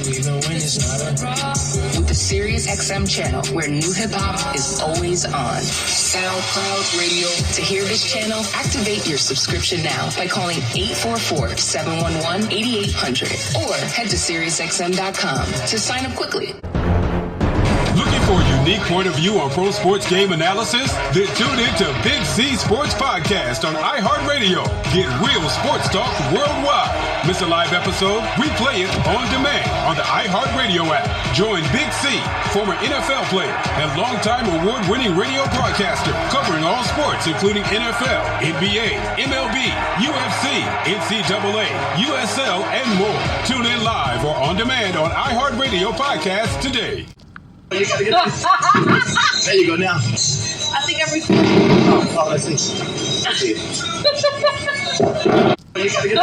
even when it's not a problem. With the Sirius XM channel, where new hip-hop is always on. SoundCloud Radio. To hear this channel, activate your subscription now by calling 844-711-8800 or head to SiriusXM.com to sign up quickly. Looking for a unique point of view on pro sports game analysis? Then tune in to Big C Sports Podcast on iHeartRadio. Get real sports talk worldwide. Miss a live episode? Replay it on demand on the iHeartRadio app. Join Big C, former NFL player and longtime award-winning radio broadcaster, covering all sports including NFL, NBA, MLB, UFC, NCAA, USL, and more. Tune in live or on demand on iHeartRadio Podcast today. You gotta get this. There you go now. I think every. Oh, let's see. You gotta get this. You gotta get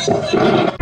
this.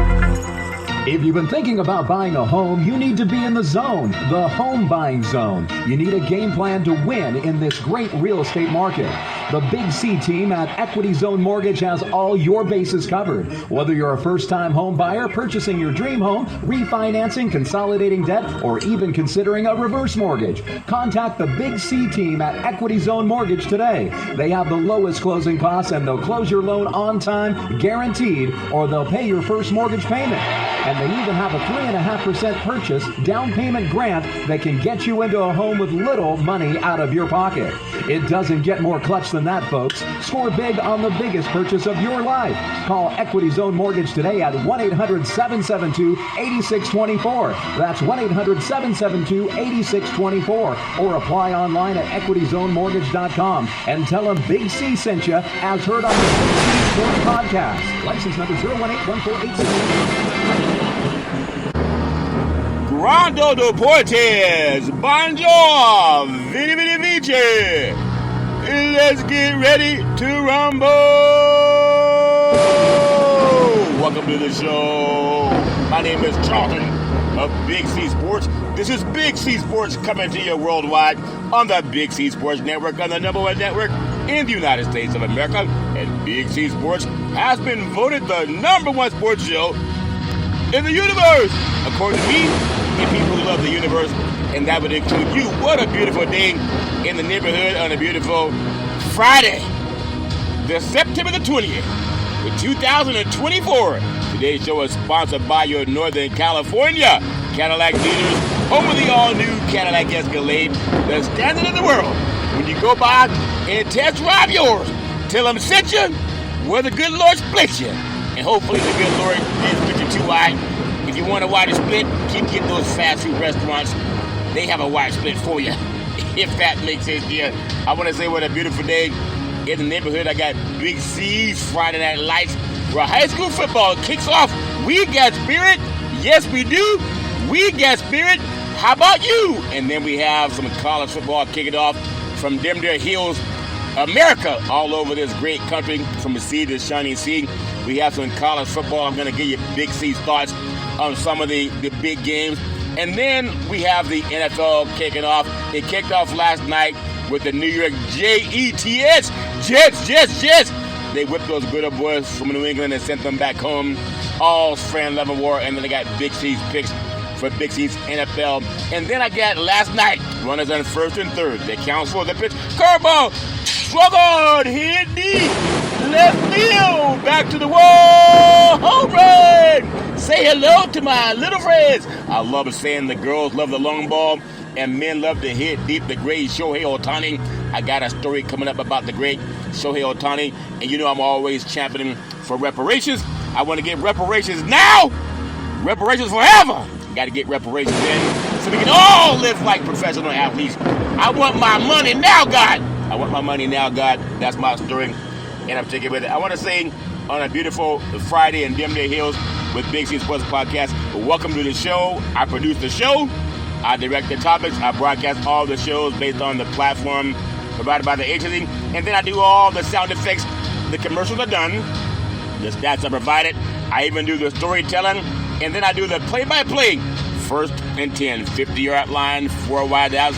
If you've been thinking about buying a home, you need to be in the zone, the home buying zone. You need a game plan to win in this great real estate market. The Big C team at Equity Zone Mortgage has all your bases covered. Whether you're a first-time home buyer, purchasing your dream home, refinancing, consolidating debt, or even considering a reverse mortgage, contact the Big C team at Equity Zone Mortgage today. They have the lowest closing costs and they'll close your loan on time, guaranteed, or they'll pay your first mortgage payment. And they even have a 3.5% purchase down payment grant that can get you into a home with little money out of your pocket. It doesn't get more clutch than that, folks. Score big on the biggest purchase of your life. Call Equity Zone Mortgage today at 1-800-772-8624. That's 1-800-772-8624. Or apply online at equityzonemortgage.com and tell them Big C sent you as heard on the Big C Sports Podcast. License number 0181486. Rondo Deportes, Bonjour, Vini Vini Vici. Let's get ready to rumble. Welcome to the show. My name is Charlton of Big C Sports. This is Big C Sports coming to you worldwide on the Big C Sports Network, on the #1 network in the United States of America. And Big C Sports has been voted the #1 sports show in the universe, according to me, and people who love the universe, and that would include you. What a beautiful day in the neighborhood on a beautiful Friday, the September the 20th, 2024. Today's show is sponsored by your Northern California Cadillac dealers, home of the all-new Cadillac Escalade, the standard in the world. When you go by and test drive yours, tell them sent you where the good Lord split you. And hopefully the good Lord didn't split you too wide. If you want a wider split, keep getting those fast food restaurants. They have a wide split for you, if that makes sense to you. I want to say what a beautiful day in the neighborhood. I got Big C's Friday Night Lights, where high school football kicks off. We got spirit. Yes, we do. We got spirit. How about you? And then we have some college football kicking off from them there hills, America, all over this great country, from the sea to shining sea. We have some college football. I'm going to give you Big C's thoughts on some of the big games. And then we have the NFL kicking off. It kicked off last night with the New York Jets. Jets. They whipped those good old boys from New England and sent them back home. All Fran Leavenworth. And then they got Big C's picks for Big C's NFL. And then I got last night, runners on first and third. They count for the pitch. Curveball. Struggled. Hit deep. Left field. Back to the wall. Home run. Say hello to my little friends. I love saying the girls love the long ball and men love to hit deep. The great Shohei Ohtani. I got a story coming up about the great Shohei Ohtani. And you know I'm always championing for reparations. I want to get reparations now. Reparations forever. Got to get reparations in so we can all live like professional athletes. I want my money now, God. I want my money now, God. That's my story. And I'm sticking with it. I want to sing on a beautiful Friday in Denver Hills with Big C Sports Podcast. Welcome to the show. I produce the show. I direct the topics. I broadcast all the shows based on the platform provided by the agency. And then I do all the sound effects. The commercials are done. The stats are provided. I even do the storytelling. And then I do the play-by-play. First and 10, 50-yard line, 4 wide outs,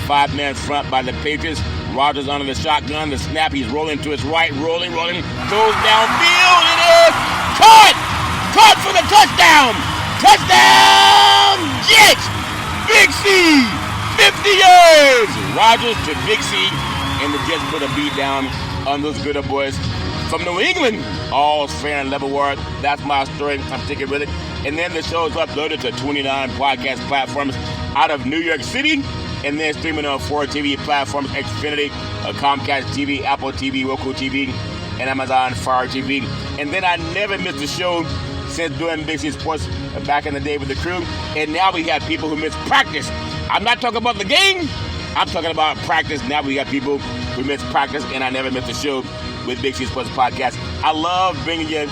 5 men front by the Patriots. Rodgers under the shotgun. The snap. He's rolling to his right. Rolling. Throws downfield. It is caught. Caught for the touchdown. Touchdown. Jets. Big C. 50 yards. Rodgers to Big C. And the Jets put a beat down on those good boys from New England. All fair and level war. That's my story. I'm sticking with it. And then the show is uploaded to 29 podcast platforms out of New York City. And then streaming on 4 TV platforms: Xfinity, Comcast TV, Apple TV, Roku TV, and Amazon Fire TV. And then I never missed a show since doing Big C Sports back in the day with the crew. And now we have people who miss practice. I'm not talking about the game. I'm talking about practice. Now we got people who miss practice, and I never missed a show with Big C Sports Podcast. I love bringing you,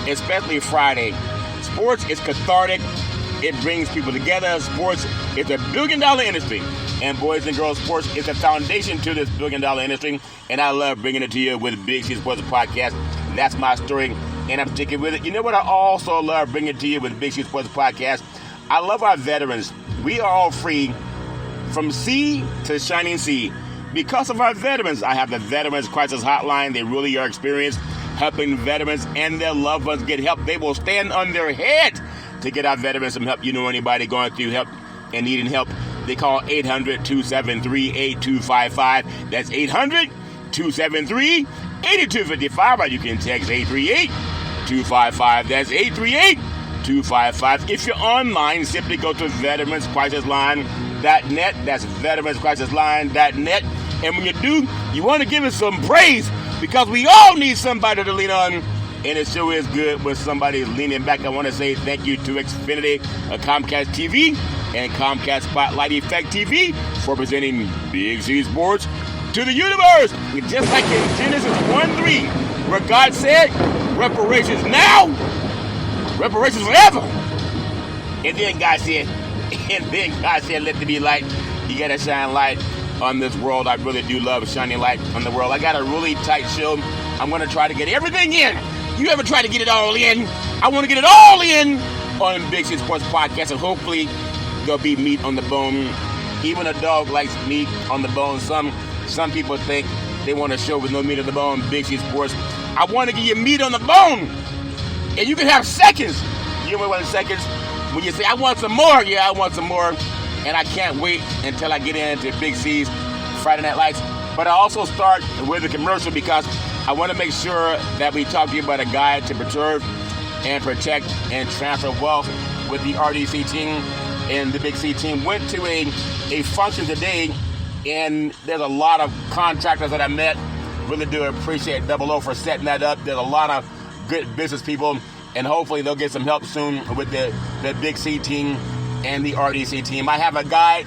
especially Friday. Sports is cathartic. It brings people together. Sports is $1 billion industry. And boys and girls, sports is the foundation to this $1 billion industry. And I love bringing it to you with Big C Sports Podcast. That's my story, and I'm sticking with it. You know what I also love bringing it to you with Big C Sports Podcast? I love our veterans. We are all free from sea to shining sea. Because of our veterans, I have the Veterans Crisis Hotline. They really are experienced helping veterans and their loved ones get help. They will stand on their head to get our veterans some help. You know anybody going through help and needing help, they call 800-273-8255. That's 800-273-8255. Or you can text 838-255. That's 838-255. If you're online, simply go to veteranscrisisline.net. That's veteranscrisisline.net. And when you do, you want to give us some praise, because we all need somebody to lean on. And it sure is good when somebody is leaning back. I want to say thank you to Xfinity, Comcast TV, and Comcast Spotlight Effect TV for presenting Big C Sports to the universe. Just like in Genesis 1:3, where God said, reparations now, reparations forever. And then God said, let there be light. You got to shine light on this world. I really do love shining light on the world. I got a really tight show. I'm going to try to get everything in. You ever try to get it all in? I want to get it all in on Big C Sports Podcast, and hopefully there'll be meat on the bone. Even a dog likes meat on the bone. Some people think they want a show with no meat on the bone. Big C Sports, I want to give you meat on the bone. And you can have seconds. You know what seconds? When you say, I want some more. Yeah, I want some more. And I can't wait until I get into Big C's Friday Night Lights. But I also start with a commercial, because I want to make sure that we talk to you about a guide to preserve and protect and transfer wealth with the RDC team. And the Big C team went to a function today, and there's a lot of contractors that I met. Really do appreciate Double O for setting that up. There's a lot of good business people, and hopefully they'll get some help soon with the Big C team and the RDC team. I have a guide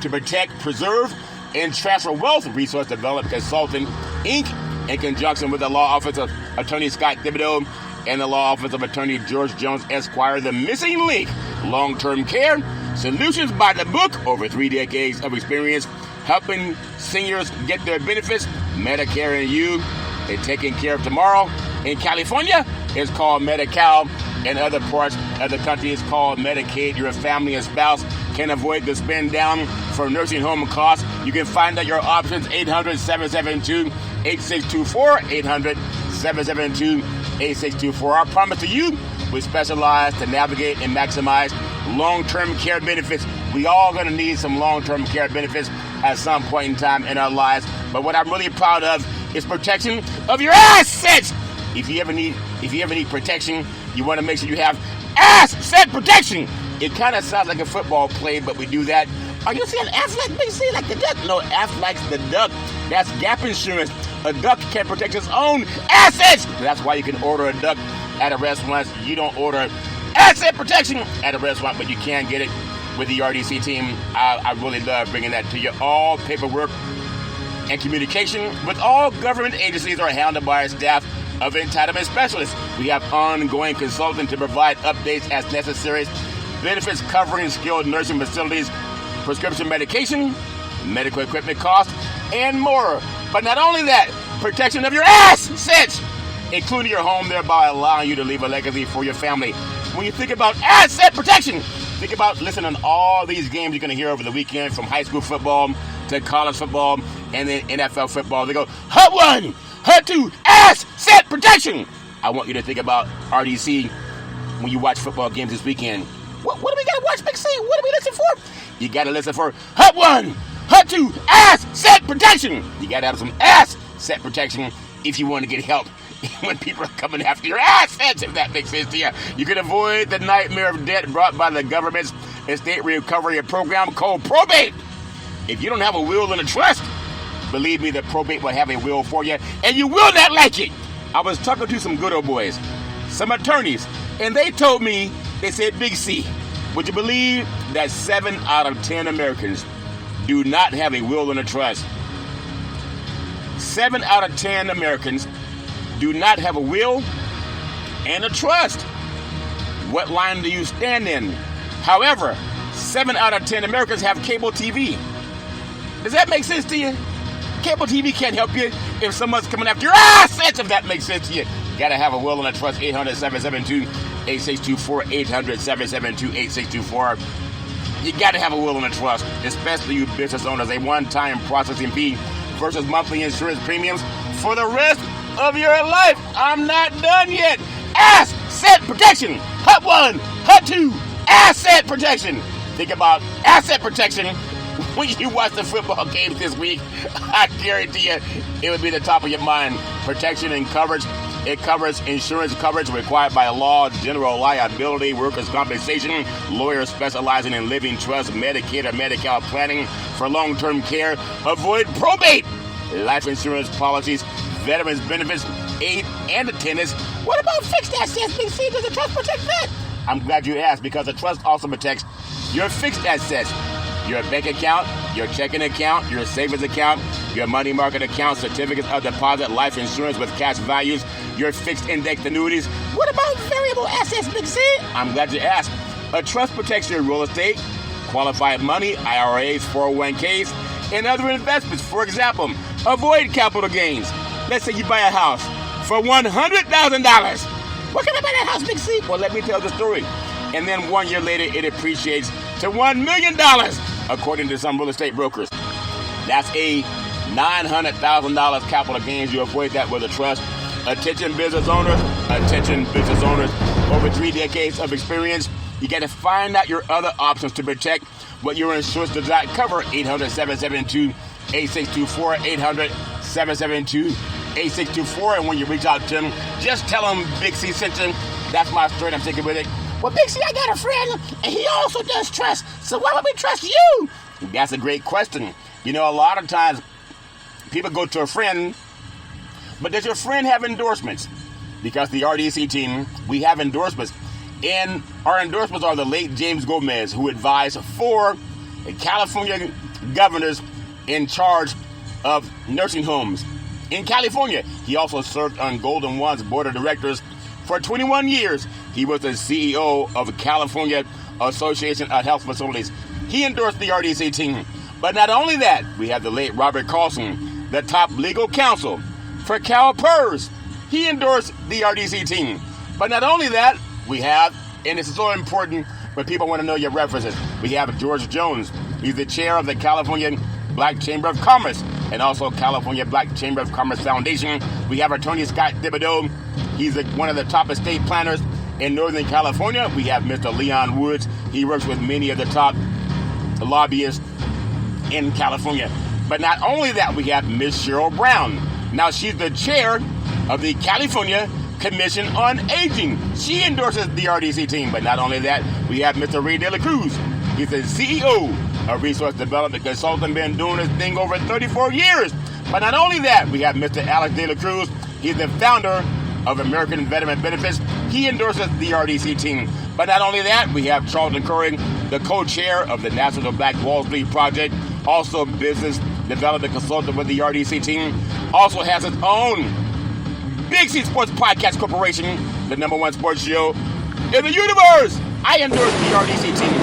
to protect, preserve, and transfer wealth. Resource Development Consulting, Inc., in conjunction with the law office of Attorney Scott Thibodeau and the law office of Attorney George Jones, Esquire. The Missing Link, long-term care solutions by the book. Over 3 decades of experience helping seniors get their benefits. Medicare and You, they're taking care of tomorrow. In California, it's called Medi-Cal. In other parts of the country, it's called Medicaid. Your family and spouse can avoid the spend down for nursing home costs. You can find out your options, 800-772-8624, 800-772-8624. Our promise to you, we specialize to navigate and maximize long-term care benefits. We all going to need some long-term care benefits at some point in time in our lives. But what I'm really proud of is protection of your assets. If you ever need protection, you want to make sure you have asset protection. It kind of sounds like a football play, but we do that. Are you saying Affleck may say like the duck? No, Affleck's the duck. That's gap insurance. A duck can protect its own assets. That's why you can order a duck at a restaurant. You don't order asset protection at a restaurant, but you can get it with the RDC team. I really love bringing that to you. All paperwork and communication with all government agencies are handled by a staff of entitlement specialists. We have ongoing consulting to provide updates as necessary. Benefits covering skilled nursing facilities, prescription medication, medical equipment costs, and more. But not only that, protection of your assets, including your home, thereby allowing you to leave a legacy for your family. When you think about asset protection, think about listening to all these games you're going to hear over the weekend, from high school football to college football and then NFL football. They go, hut one, hut two, ass, set, protection. I want you to think about RDC when you watch football games this weekend. What do we got to watch, Big C? What do we listen for? You got to listen for hut one, hut two, ass, set, protection. You got to have some ass, set, protection if you want to get help when people are coming after your assets, if that makes sense to you. You can avoid the nightmare of debt brought by the government's estate recovery program called probate. If you don't have a will and a trust, believe me, the probate will have a will for you, and you will not like it. I was talking to some good old boys, some attorneys, and they told me, they said, Big C, would you believe that 7 out of 10 Americans do not have a will and a trust? 7 out of 10 Americans do not have a will and a trust. What line do you stand in? However, 7 out of 10 Americans have cable TV. Does that make sense to you? Cable TV can't help you if someone's coming after your assets, if that makes sense to you. You gotta have a will and a trust. 800-772-8624, 800-772-8624. You gotta have a will and a trust, especially you business owners. A one-time processing fee versus monthly insurance premiums for the rest of your life. I'm not done yet. Asset protection. Hut one, hut two, asset protection. Think about asset protection when you watch the football games this week. I guarantee you it would be the top of your mind. Protection and coverage. It covers insurance coverage required by law, general liability, workers' compensation, lawyers specializing in living trust, Medicaid or Medi-Cal planning for long-term care. Avoid probate. Life insurance policies, veterans benefits, aid, and attendance. What about fixed assets? Big C, does the trust protect that? I'm glad you asked, because the trust also protects your fixed assets. Your bank account, your checking account, your savings account, your money market account, certificates of deposit, life insurance with cash values, your fixed index annuities. What about variable assets, Big C? I'm glad you asked. A trust protects your real estate, qualified money, IRAs, 401ks, and other investments. For example, avoid capital gains. Let's say you buy a house for $100,000. What can I buy that house, Big C? Well, let me tell the story. And then 1 year later, it appreciates to $1 million, according to some real estate brokers. That's a $900,000 capital gains. You avoid that with a trust. Attention business owners, over 3 decades of experience, you got to find out your other options to protect what your insurance does not cover. 800-772-8624, 800-772-8624. And when you reach out to them, just tell them Big C sent you. That's my story. I'm sticking with it. Well, Big C, I got a friend, and he also does trust. So why would we trust you? That's a great question. You know, a lot of times people go to a friend, but does your friend have endorsements? Because the RDC team, we have endorsements. And our endorsements are the late James Gomez, who advised 4 California governors in charge of nursing homes in California. He also served on Golden One's board of directors for 21 years. He was the CEO of California Association of Health Facilities. He endorsed the RDC team. But not only that, we have the late Robert Carlson, the top legal counsel for CalPERS. He endorsed the RDC team. But not only that, we have, and this is so important when people want to know your references, we have George Jones. He's the chair of the California Black Chamber of Commerce and also California Black Chamber of Commerce Foundation. We have Attorney Scott Thibodeau. He's one of the top estate planners in Northern California. We have Mr. Leon Woods. He works with many of the top lobbyists in California. But not only that, we have Miss Cheryl Brown. Now, she's the chair of the California Commission on Aging. She endorses the RDC team. But not only that, we have Mr. Ray De La Cruz. He's the CEO of Resource Development Consultant, been doing this thing over 34 years. But not only that, we have Mr. Alex De La Cruz. He's the founder of American Veteran Benefits. He endorses the RDC team. But not only that, we have Charlton Curry, the co-chair of the National Black Wall Street Project, also business development consultant with the RDC team, also has its own Big C Sports Podcast Corporation, the #1 sports show in the universe. I endorse the RDC team.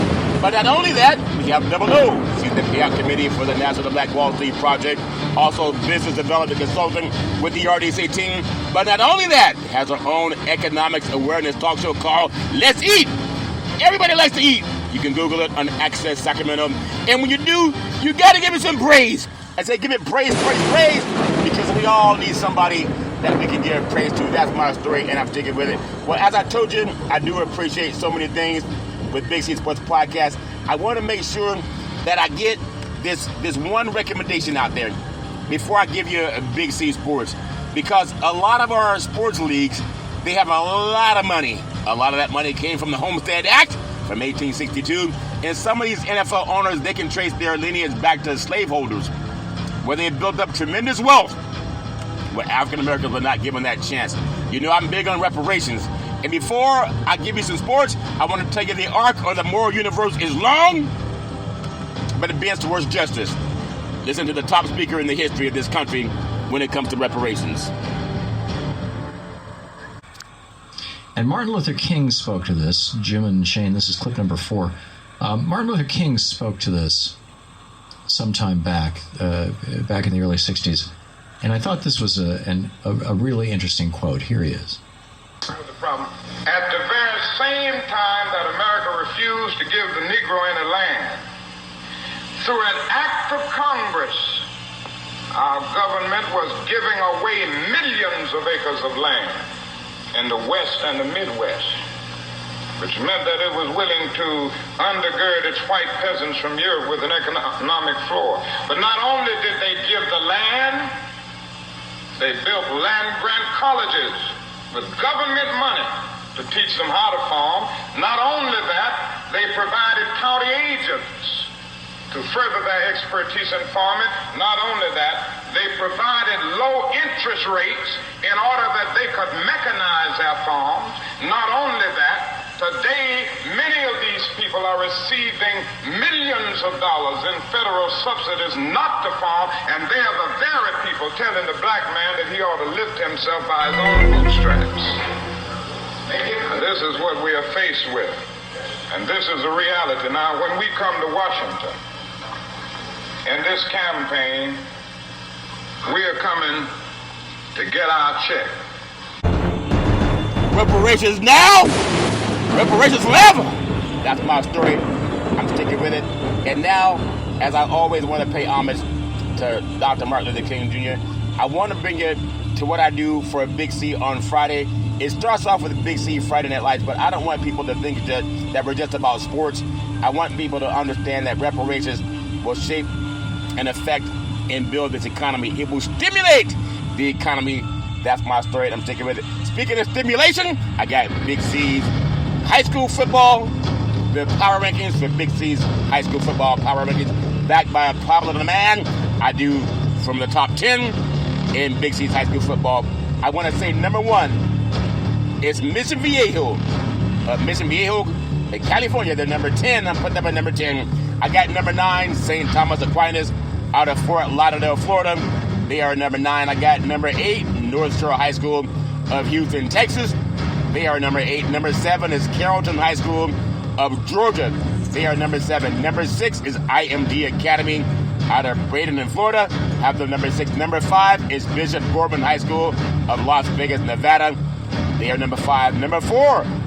But not only that, we have Double O. She's the payout committee for the National Black Wall Street Project, also business development consultant with the RDC team. But not only that, has her own economics awareness talk show called Let's Eat. Everybody likes to eat. You can Google it on Access Sacramento. And when you do, you got to give it some praise. I say give it praise, because we all need somebody that we can give praise to. That's my story, and I'm sticking with it. Well, as I told you, I do appreciate so many things with Big C Sports Podcast. I want to make sure that I get this one recommendation out there before I give you a Big C Sports, because a lot of our sports leagues, they have a lot of money. A lot of that money came from the Homestead Act from 1862, and some of these NFL owners, they can trace their lineage back to slaveholders, where they built up tremendous wealth, where African Americans were not given that chance. You know, I'm big on reparations. And before I give you some sports, I want to tell you the arc or the moral universe is long, but it bends towards justice. Listen to the top speaker in the history of this country when it comes to reparations. And Martin Luther King spoke to this. Jim and Shane, this is clip number 4. Martin Luther King spoke to this sometime back in the early 60s. And I thought this was a really interesting quote. Here he is. The problem. At the very same time that America refused to give the Negro any land, through an act of Congress, our government was giving away millions of acres of land in the West and the Midwest, which meant that it was willing to undergird its white peasants from Europe with an economic floor. But not only did they give the land, they built land-grant colleges with government money to teach them how to farm. Not only that, they provided county agents to further their expertise in farming. Not only that, they provided low interest rates in order that they could mechanize their farms. Not only that, today many of these people are receiving millions of dollars in federal subsidies not to farm, and they are the very people telling the black man that he ought to lift himself by his own bootstraps. And this is what we are faced with. And this is a reality. Now, when we come to Washington, in this campaign, we are coming to get our check. Reparations now, reparations forever. That's my story. I'm sticking with it. And now, as I always want to pay homage to Dr. Martin Luther King Jr., I want to bring you to what I do for a Big C on Friday. It starts off with Big C Friday Night Lights, but I don't want people to think that we're just about sports. I want people to understand that reparations will shape and affect and build this economy. It will stimulate the economy. That's my story, and I'm sticking with it. Speaking of stimulation, I got Big C's high school football, the power rankings for Big C's high school football power rankings, backed by a popular man. I do from the top 10 in Big C's high school football. I want to say number 1 is Mission Viejo. Mission Viejo in California, they're number 10. I'm putting them at number 10. I got number 9, St. Thomas Aquinas, out of Fort Lauderdale, Florida. They are number 9. I got number 8, North Shore High School of Houston, Texas. They are number 8. Number 7 is Carrollton High School of Georgia. They are number 7. Number 6 is IMD Academy out of Bradenton in Florida. Have them number 6. Number 5 is Bishop Gorman High School of Las Vegas, Nevada. They are number 5. Number 4,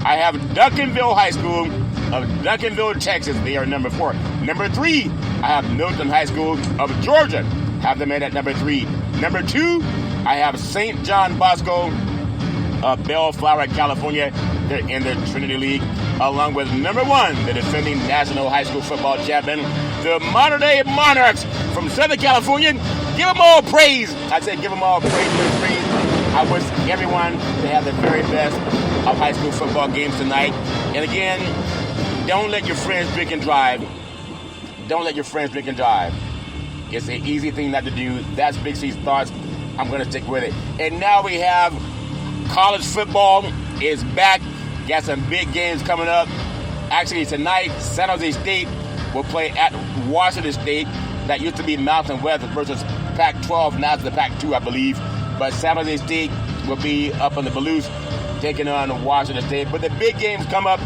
I have Duncanville High School of Duncanville, Texas. They are number 4. Number 3, I have Milton High School of Georgia. Have them in at number 3. Number 2, I have St. John Bosco of Bellflower, California. They're in the Trinity League, along with number 1, the defending national high school football champion, the modern-day Monarchs from Southern California. Give them all praise. I say give them all praise. I wish everyone to have the very best of high school football games tonight. And again, don't let your friends drink and drive. Don't let your friends drink and drive. It's an easy thing not to do. That's Big C's thoughts. I'm going to stick with it. And now we have college football is back. Got some big games coming up. Actually, tonight, San Jose State will play at Washington State. That used to be Mountain West versus Pac-12. Now it's the Pac-2, I believe. But San Jose State will be up on the Palouse taking on Washington State. But the big games come up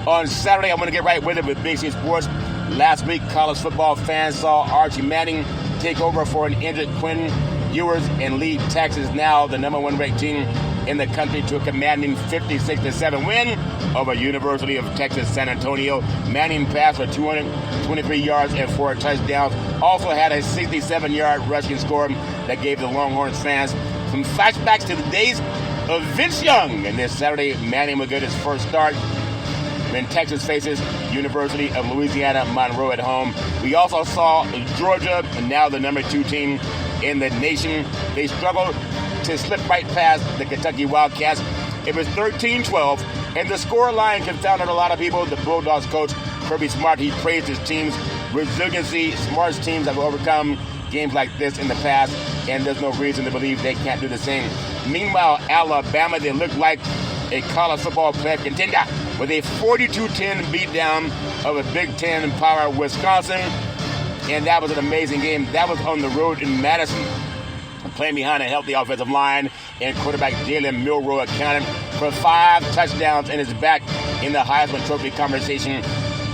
on Saturday. I'm going to get right with it with Big C Sports. Last week, college football fans saw Archie Manning take over for an injured Quinn Ewers and lead Texas, now the number 1 ranked team, in the country to a commanding 56-7 win over University of Texas San Antonio. Manning passed for 223 yards and 4 touchdowns. Also had a 67-yard rushing score that gave the Longhorns fans some flashbacks to the days of Vince Young. And this Saturday, Manning will get his first start when Texas faces University of Louisiana Monroe at home. We also saw Georgia, and now the number 2 team in the nation. They struggled to slip right past the Kentucky Wildcats. It was 13-12, and the score line confounded a lot of people. The Bulldogs coach, Kirby Smart, he praised his team's resiliency. Smart's teams have overcome games like this in the past, and there's no reason to believe they can't do the same. Meanwhile, Alabama, they look like a college football playoff contender with a 42-10 beatdown of a Big Ten power Wisconsin, and that was an amazing game. That was on the road in Madison, playing behind a healthy offensive line, and quarterback Jalen Milroe accounted for 5 touchdowns and is back in the Heisman Trophy conversation.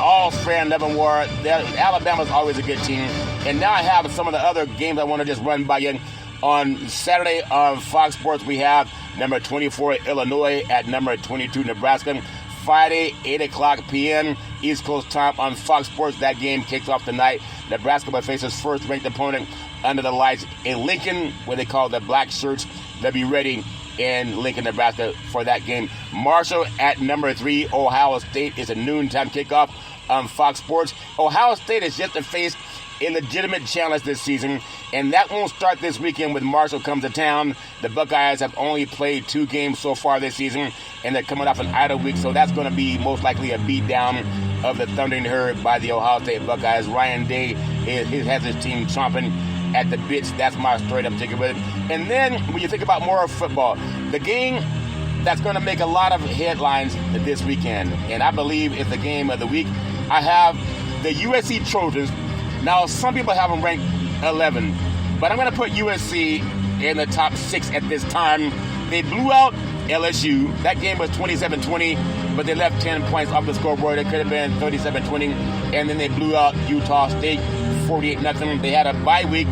All fair and level war. Alabama's always a good team. And now I have some of the other games I want to just run by you. On Saturday on Fox Sports, we have number 24 Illinois at number 22 Nebraska. Friday, 8 o'clock p.m. East Coast time on Fox Sports. That game kicks off tonight. Nebraska will face its first-ranked opponent under the lights in Lincoln, where they call the Black Shirts. They'll be ready in Lincoln, Nebraska for that game. Marshall at number 3, Ohio State is a noontime kickoff on Fox Sports. Ohio State is yet to face a legitimate challenge this season, and that won't start this weekend when Marshall comes to town. The Buckeyes have only played 2 games so far this season, and they're coming off an idle week, so that's going to be most likely a beatdown of the Thundering Herd by the Ohio State Buckeyes. Ryan Day has his team chomping at the bits. That's my story I'm taking with it. And then when you think about more of football, the game that's going to make a lot of headlines this weekend, and I believe it's the game of the week, I have the USC Trojans. Now, some people have them ranked 11, but I'm going to put USC in the top 6 at this time. They blew out LSU. That game was 27-20, but they left 10 points off the scoreboard. It could have been 37-20, and then they blew out Utah State 48-0. They had a bye week,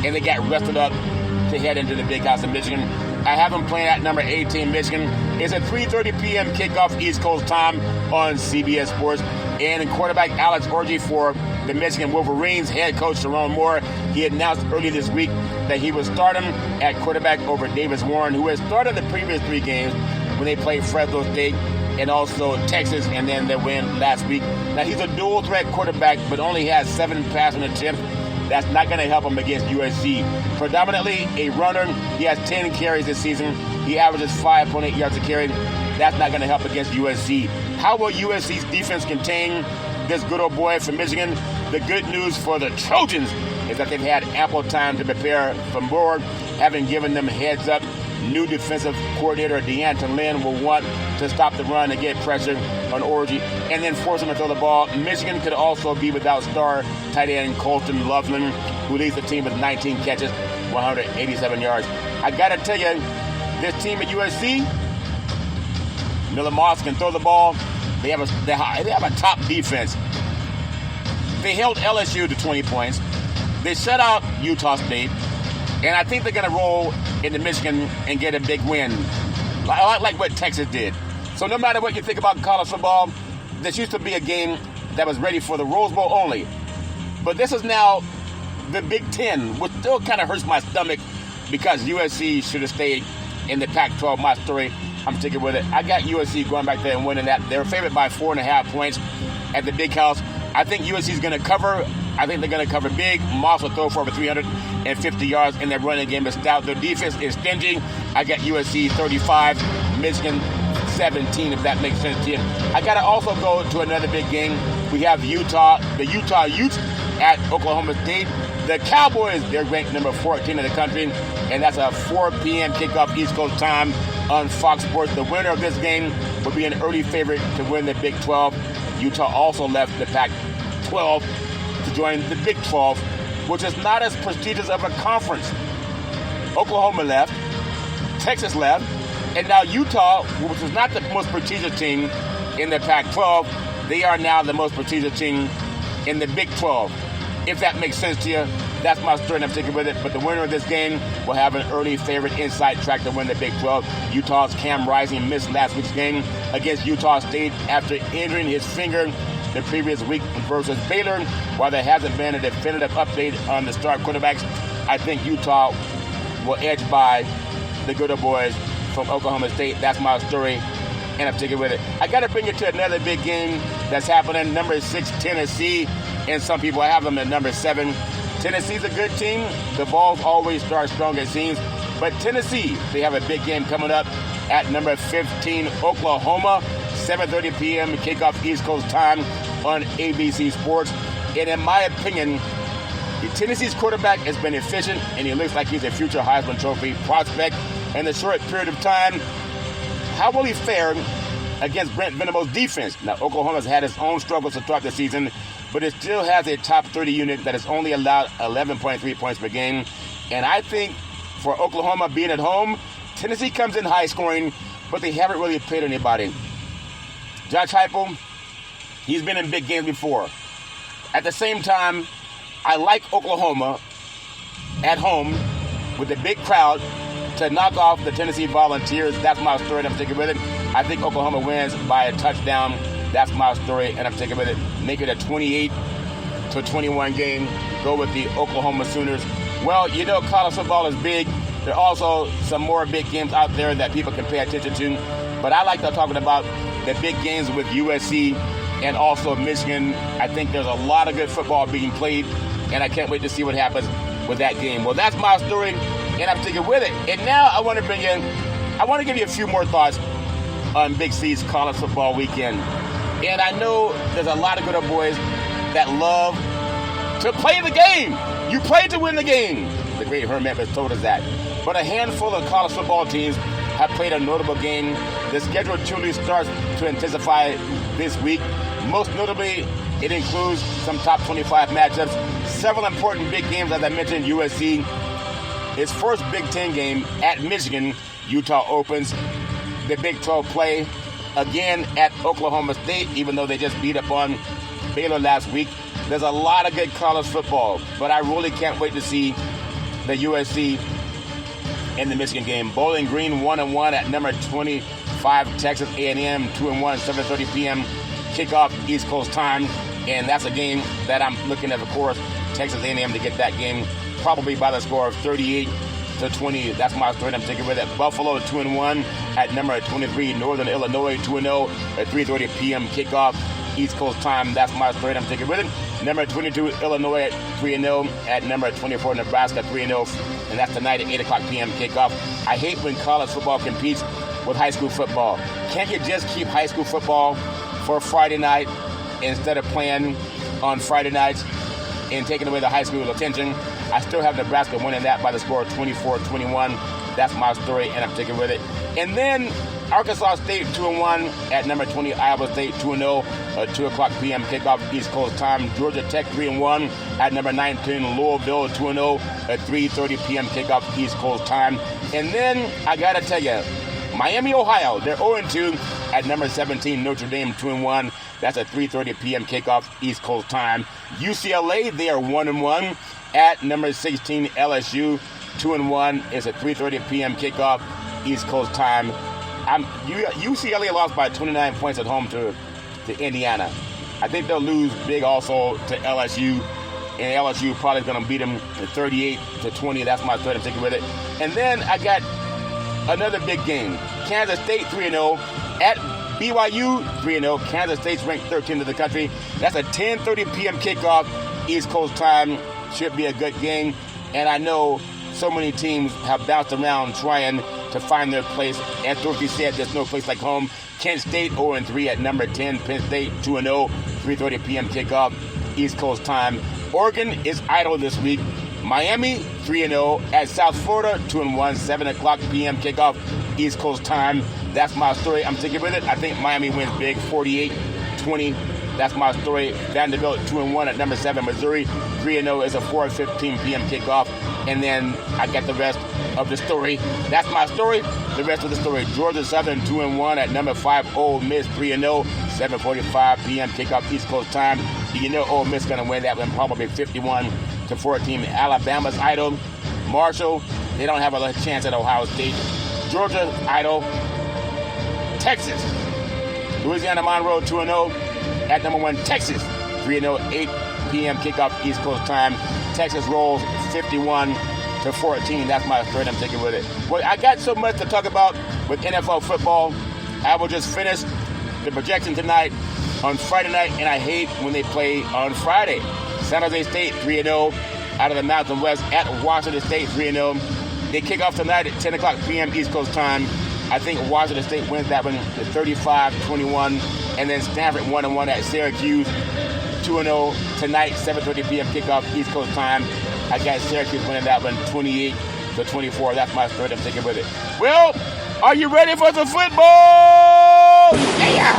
and they got rested up to head into the Big House in Michigan. I have them playing at number 18, Michigan. It's a 3:30 p.m. kickoff East Coast time on CBS Sports. And quarterback Alex Orji for the Michigan Wolverines, head coach Jerome Moore, he announced earlier this week that he was starting at quarterback over Davis Warren, who has started the previous 3 games when they played Fresno State and also Texas, and then their win last week. Now, he's a dual-threat quarterback, but only has 7 passing attempts. That's not going to help him against USC. Predominantly a runner, he has 10 carries this season. He averages 5.8 yards a carry. That's not going to help against USC. How will USC's defense contain this good old boy from Michigan? The good news for the Trojans is that they've had ample time to prepare for more, having given them heads up. New defensive coordinator DeAnton Lynn will want to stop the run and get pressure on Orji and then force him to throw the ball. Michigan could also be without star tight end Colton Loveland, who leads the team with 19 catches, 187 yards. I got to tell you, this team at USC, Miller Moss can throw the ball. They have a top defense. They held LSU to 20 points. They shut out Utah State. And I think they're going to roll into Michigan and get a big win, like what Texas did. So no matter what you think about college football, this used to be a game that was ready for the Rose Bowl only. But this is now the Big Ten, which still kind of hurts my stomach because USC should have stayed in the Pac-12. My story, I'm sticking with it. I got USC going back there and winning that. They're favored by 4.5 points at the Big House. I think USC is going to cover. I think they're going to cover big. Moss will throw for over 350 yards in their running game is stout. Their defense is stingy. I got USC 35, Michigan 17, if that makes sense to you. I got to also go to another big game. We have the Utah Utes at Oklahoma State. The Cowboys, they're ranked number 14 in the country, and that's a 4 p.m. kickoff East Coast time on Fox Sports. The winner of this game will be an early favorite to win the Big 12. Utah also left the Pac-12 to join the Big 12, which is not as prestigious of a conference. Oklahoma left, Texas left, and now Utah, which is not the most prestigious team in the Pac-12, they are now the most prestigious team in the Big 12. If that makes sense to you, That's my story, and I'm sticking with it. But the winner of this game will have an early favorite inside track to win the Big 12. Utah's Cam Rising missed last week's game against Utah State after injuring his finger the previous week versus Baylor. While there hasn't been a definitive update on the star quarterbacks, I think Utah will edge by the good old boys from Oklahoma State. That's my story, and I'm sticking with it. I got to bring you to another big game that's happening. Number 6, Tennessee, and some people have them at number 7. Tennessee's a good team. The Vols always start strong, it seems. But Tennessee, they have a big game coming up at number 15, Oklahoma, 7:30 p.m. kickoff East Coast time on ABC Sports. And in my opinion, Tennessee's quarterback has been efficient, and he looks like he's a future Heisman Trophy prospect. In a short period of time, how will he fare against Brent Venables' defense? Now, Oklahoma's had its own struggles to start the season, but it still has a top 30 unit that has only allowed 11.3 points per game. And I think for Oklahoma being at home, Tennessee comes in high scoring, but they haven't really played anybody. Josh Heupel, he's been in big games before. At the same time, I like Oklahoma at home with a big crowd to knock off the Tennessee Volunteers. That's my story, and I'm sticking with it. I think Oklahoma wins by a touchdown. That's my story, and I'm sticking with it. Make it a 28-21 game. Go with the Oklahoma Sooners. Well, you know, college football is big. There are also some more big games out there that people can pay attention to. But I like to talking about the big games with USC and also Michigan. I think there's a lot of good football being played, and I can't wait to see what happens with that game. Well, that's my story, and I'm sticking with it. And now I want to give you a few more thoughts on Big C's college football weekend. And I know there's a lot of good old boys that love to play the game. You play to win the game. The great Herm Edwards told us that. But a handful of college football teams have played a notable game. The schedule truly starts to intensify this week. Most notably, it includes some top 25 matchups, several important big games, as I mentioned. USC, its first Big Ten game at Michigan. Utah opens the Big 12 play again at Oklahoma State, even though they just beat up on Baylor last week. There's a lot of good college football, but I really can't wait to see the USC in the Michigan game. Bowling Green 1-1 at number 25, Texas A&M 2-1, 7:30 p.m. kickoff East Coast time, and that's a game that I'm looking at, of course, Texas A&M to get that game probably by the score of 38-20. That's my story. I'm taking with it. Buffalo 2-1 at number 23, Northern Illinois 2-0 at 3:30 p.m. kickoff East Coast time. That's my story. I'm taking with it. Number 22, Illinois at 3-0 at number 24, Nebraska 3-0, and that's tonight at 8 o'clock p.m. kickoff. I hate when college football competes with high school football. Can't you just keep high school football for Friday night instead of playing on Friday nights and taking away the high school attention? I still have Nebraska winning that by the score of 24-21. That's my story, and I'm sticking with it. And then Arkansas State 2-1 at number 20, Iowa State 2-0 at 2 o'clock p.m. kickoff East Coast time. Georgia Tech 3-1 at number 19, Louisville 2-0 at 3:30 p.m. kickoff East Coast time. And then I got to tell you, Miami, Ohio, they're 0-2 at number 17, Notre Dame 2-1. That's at 3:30 p.m. kickoff East Coast time. UCLA, they are 1-1 at number 16, LSU 2-1. It's at 3:30 p.m. kickoff East Coast time. UCLA lost by 29 points at home to Indiana. I think they'll lose big also to LSU, and LSU probably going to beat them 38-20. That's my third. I'm sticking with it. And then I got another big game. Kansas State 3-0 at BYU 3-0. Kansas State's ranked 13th in the country. That's a 10:30 p.m. kickoff East Coast time. Should be a good game. And I know so many teams have bounced around trying to find their place. As Dorothy said, there's no place like home. Kent State 0-3 at number 10. Penn State 2-0, 3:30 p.m. kickoff East Coast time. Oregon is idle this week. Miami 3-0 at South Florida 2-1, 7 o'clock p.m. kickoff East Coast time. That's my story. I'm sticking with it. I think Miami wins big, 48-20. That's my story. Vanderbilt 2-1 at number 7. Missouri 3-0 is a 4:15 p.m. kickoff. And then I got the rest of the story. That's my story. The rest of the story. Georgia Southern 2-1 at number 5. Ole Miss 3-0, 7:45 p.m. kickoff East Coast time. You know Ole Miss going to win that one probably 51-45. 21-14. Alabama's idle, Marshall, they don't have a chance at Ohio State. Georgia's idle, Texas. Louisiana Monroe 2-0 at number 1 Texas. 3-0, 8 p.m. kickoff East Coast time. Texas rolls 51-14. That's my third. I'm taking with it. Well, I got so much to talk about with NFL football. I will just finish the projection tonight on Friday night, and I hate when they play on Friday. San Jose State 3-0 out of the Mountain West at Washington State 3-0. They kick off tonight at 10 o'clock p.m. East Coast time. I think Washington State wins that one 35-21, and then Stanford 1-1 at Syracuse 2-0 tonight, 7:30 p.m. kickoff East Coast time. I got Syracuse winning that one 28-24. That's my third. I'm taking with it. Well, are you ready for some football? Yeah!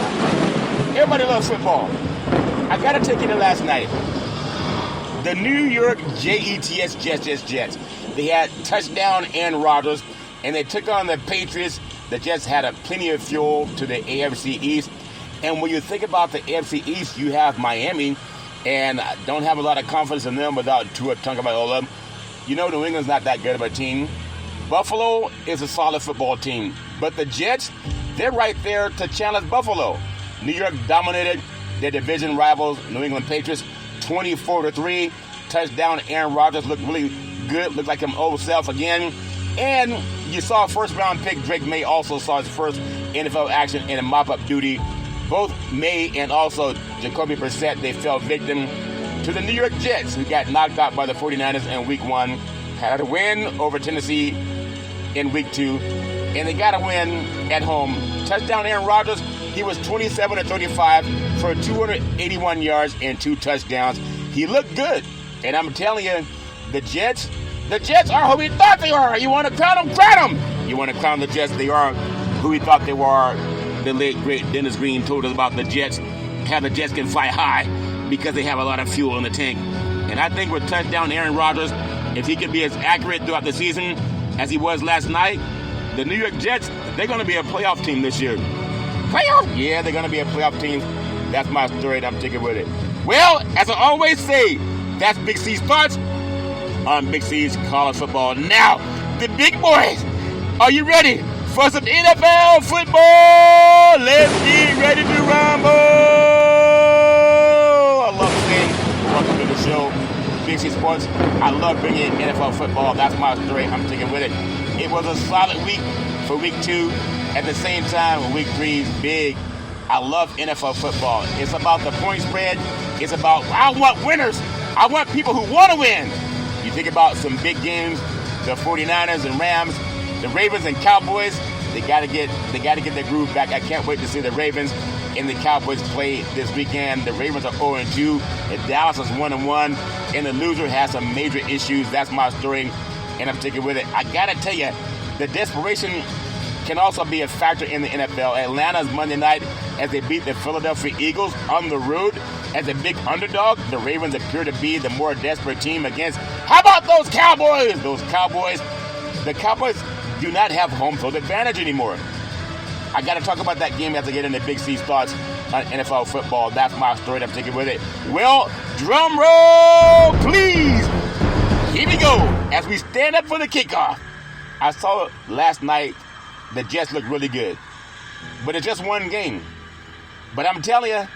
Everybody loves football. I got to take you to last night. The New York Jets. They had touchdown Aaron Rodgers, and they took on the Patriots. The Jets had plenty of fuel to the AFC East. And when you think about the AFC East, you have Miami, and I don't have a lot of confidence in them without Tua Tagovailoa. You know, New England's not that good of a team. Buffalo is a solid football team. But the Jets, they're right there to challenge Buffalo. New York dominated their division rivals, New England Patriots, 24-3. Touchdown Aaron Rodgers looked really good, looked like him old self again. And you saw first-round pick Drake May also saw his first NFL action in a mop-up duty. Both May and also Jacoby Brissett, they fell victim to the New York Jets, who got knocked out by the 49ers in Week 1. Had a win over Tennessee in Week 2, and they got a win at home. Touchdown Aaron Rodgers, he was 27-35 for 281 yards and 2 touchdowns. He looked good, and I'm telling you, the Jets are who we thought they were. You want to crown them? You want to crown the Jets? They are who we thought they were. The late, great Dennis Green told us about the Jets, how the Jets can fly high because they have a lot of fuel in the tank. And I think with touchdown Aaron Rodgers, if he can be as accurate throughout the season as he was last night, the New York Jets, they're going to be a playoff team this year. Playoff? Yeah, they're going to be a playoff team. That's my story, and I'm sticking with it. Well, as I always say, that's Big C's thoughts on Big C's college football. Now, the big boys, are you ready for some NFL football? Let's get ready to rumble. I love saying welcome to the show, Big C Sports. I love bringing in NFL football. That's my story. I'm sticking with it. It was a solid week for Week 2. At the same time, Week 3 is big. I love NFL football. It's about the point spread. It's about, I want winners. I want people who want to win. You think about some big games, the 49ers and Rams, the Ravens and Cowboys, they gotta get their groove back. I can't wait to see the Ravens and the Cowboys play this weekend. The Ravens are 0-2, and Dallas is 1-1, and the loser has some major issues. That's my story, and I'm sticking with it. I gotta tell you, the desperation can also be a factor in the NFL. Atlanta's Monday night as they beat the Philadelphia Eagles on the road as a big underdog. The Ravens appear to be the more desperate team against. How about those Cowboys? The Cowboys do not have home field advantage anymore. I got to talk about that game as I get into Big C's thoughts on NFL football. That's my story. I'm sticking with it. Well, drum roll, please. Here we go. As we stand up for the kickoff. I saw last night the Jets look really good. But it's just one game. But I'm telling you,